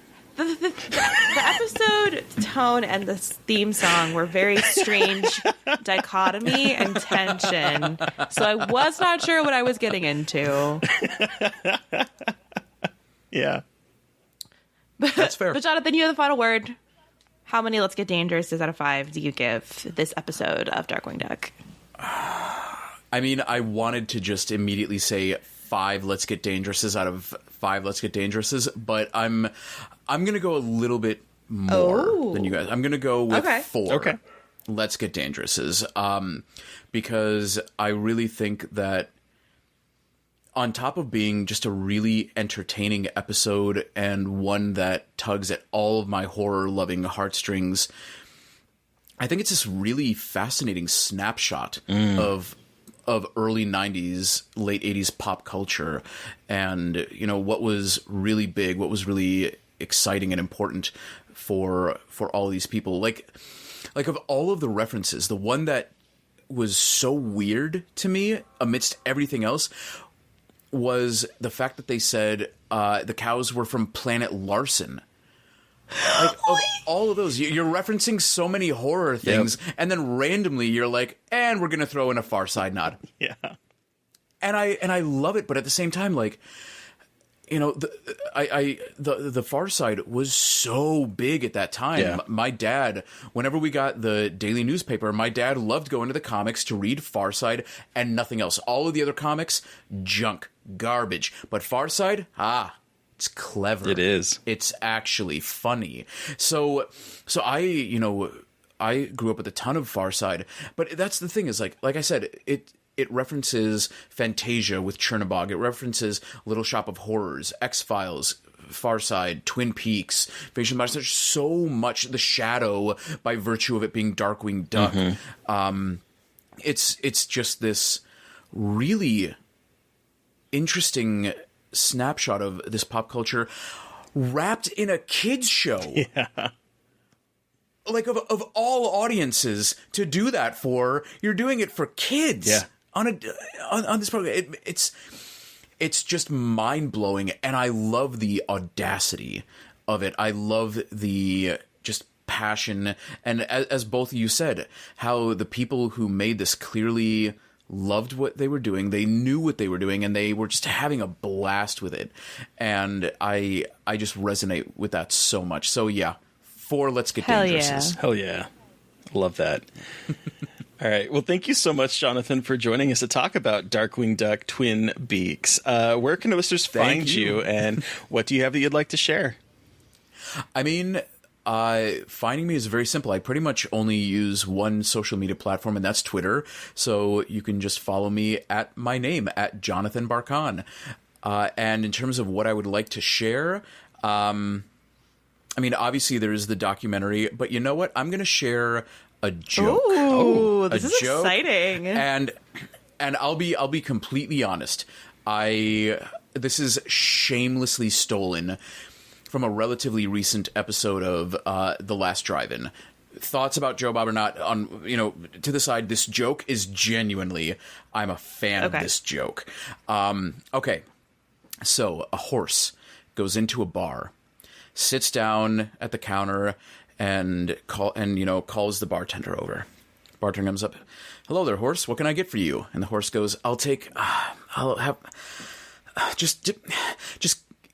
episode tone and the theme song were very strange dichotomy and tension. So I was not sure what I was getting into. Yeah. That's fair. But Jonathan, you have the final word. How many Let's Get Dangerouses out of 5 do you give this episode of Darkwing Duck? I wanted to just immediately say 5 Let's Get Dangerouses out of 5 Let's Get Dangerouses, but I'm going to go a little bit more than you guys. I'm going to go with 4 Let's Get Dangerouses, because I really think that on top of being just a really entertaining episode and one that tugs at all of my horror-loving heartstrings, I think it's this really fascinating snapshot of early 90s, late 80s pop culture, and, what was really big, what was really exciting and important for all these people. Like of all of the references, the one that was so weird to me amidst everything else was the fact that they said the cows were from Planet Larson. Like, of all of those, you're referencing so many horror things, and then randomly you're like, and we're gonna throw in a Far Side nod. Yeah, and I love it, but at the same time, like, the Far Side was so big at that time. Yeah. My dad, whenever we got the daily newspaper, my dad loved going to the comics to read Far Side and nothing else. All of the other comics, junk, garbage. But Far Side, it's clever. It is. It's actually funny. So I grew up with a ton of Far Side, but that's the thing is like I said, it references Fantasia with Chernobog. It references Little Shop of Horrors, X-Files, Far Side, Twin Peaks, Invasion of the Body Snatchers. There's so much The Shadow by virtue of it being Darkwing Duck. It's just this really interesting snapshot of this pop culture wrapped in a kids show. Yeah. like of all audiences to do that for, you're doing it for kids. Yeah. On this program. It's just mind-blowing, and I love the audacity of it. I love the just passion, and as both of you said, how the people who made this clearly loved what they were doing. They knew what they were doing, and they were just having a blast with it. And I just resonate with that so much. So yeah, 4 Let's Get Dangerous. Hell yeah. Love that. All right. Well, thank you so much, Jonathan, for joining us to talk about Darkwing Duck Twin Beaks. Where can listeners find you, and what do you have that you'd like to share? I mean, finding me is very simple. I pretty much only use one social media platform, and that's Twitter. So you can just follow me at my name, at Jonathan Barkan. And in terms of what I would like to share, I mean, obviously there is the documentary, but you know what? I'm going to share a joke. Ooh, this is exciting. And I'll be completely honest. This is shamelessly stolen from a relatively recent episode of The Last Drive-In. Thoughts about Joe Bob or not, to the side, this joke is genuinely, I'm a fan of this joke. Okay. So a horse goes into a bar, sits down at the counter, and calls the bartender over. Bartender comes up. "Hello there, horse. What can I get for you?" And the horse goes, I'll have just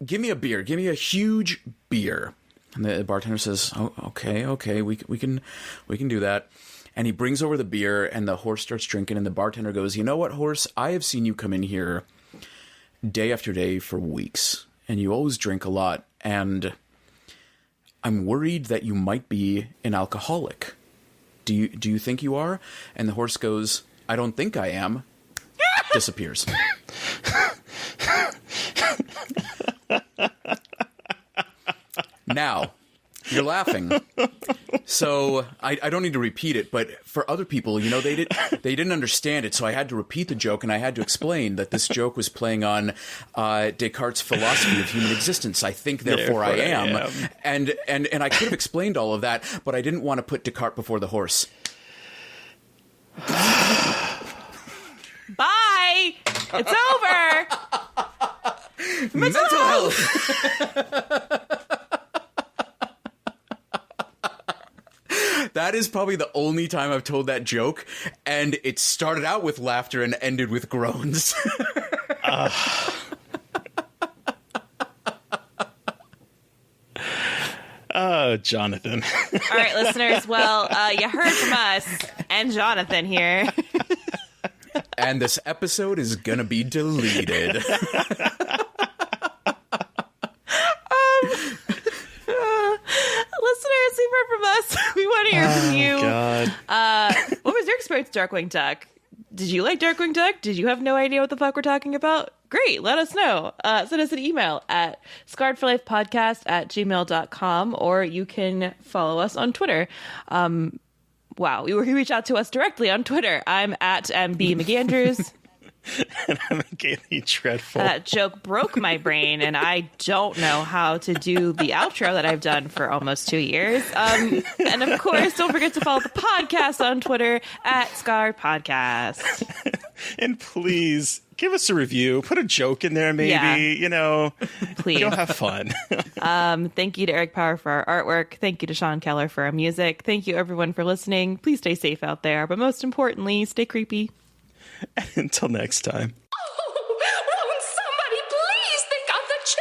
give me a beer. Give me a huge beer." And the bartender says, "Oh, okay, we can do that." And he brings over the beer, and the horse starts drinking. And the bartender goes, "You know what, horse? I have seen you come in here day after day for weeks, and you always drink a lot. And I'm worried that you might be an alcoholic. Do you think you are?" And the horse goes, "I don't think I am." Disappears. Now, you're laughing. So I don't need to repeat it, but for other people, they didn't understand it, so I had to repeat the joke, and I had to explain that this joke was playing on Descartes' philosophy of human existence. I think, therefore I am. And I could have explained all of that, but I didn't want to put Descartes before the horse. Bye! It's over! Mental health! That is probably the only time I've told that joke, and it started out with laughter and ended with groans. Oh, Jonathan. All right, listeners. Well, you heard from us and Jonathan here. And this episode is gonna be deleted. Listeners, you've heard from us. We want to hear from you. God. What was your experience with Darkwing Duck? Did you like Darkwing Duck? Did you have no idea what the fuck we're talking about? Great, let us know. Send us an email at scarredforlifepodcast@gmail.com, or you can follow us on Twitter. Wow, you can reach out to us directly on Twitter. I'm at MB McAndrews. And I'm Gaily Dreadful. That joke broke my brain, and I don't know how to do the outro that I've done for almost 2 years. And of course, don't forget to follow the podcast on Twitter at Scarred Podcast. And please give us a review. Put a joke in there, maybe. Please. You'll have fun. Thank you to Eric Power for our artwork. Thank you to Sean Keller for our music. Thank you, everyone, for listening. Please stay safe out there, but most importantly, stay creepy. Until next time. Won't somebody please think of the children?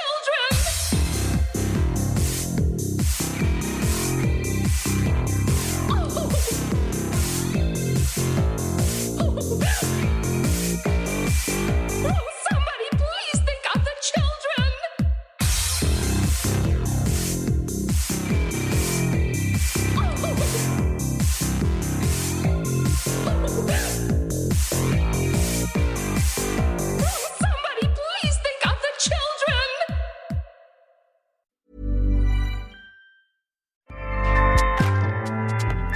Won't somebody please think of the children? Somebody please think of the children!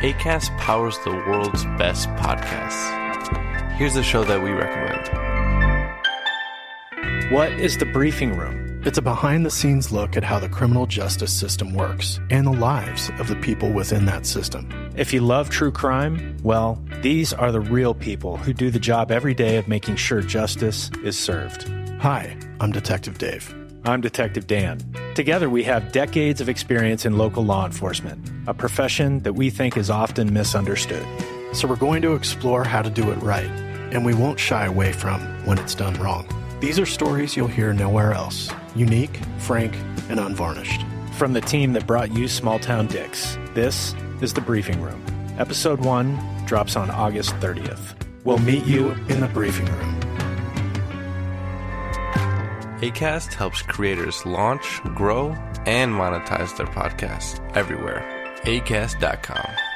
Acast powers the world's best podcasts. Here's a show that we recommend. What is The Briefing Room? It's a behind-the-scenes look at how the criminal justice system works and the lives of the people within that system. If you love true crime, well, these are the real people who do the job every day of making sure justice is served. Hi, I'm Detective Dave. I'm Detective Dan. Together, we have decades of experience in local law enforcement, a profession that we think is often misunderstood. So we're going to explore how to do it right, and we won't shy away from when it's done wrong. These are stories you'll hear nowhere else. Unique, frank, and unvarnished. From the team that brought you Small Town Dicks, this is The Briefing Room. Episode 1 drops on August 30th. We'll meet you in the briefing room. Acast helps creators launch, grow, and monetize their podcasts everywhere. Acast.com.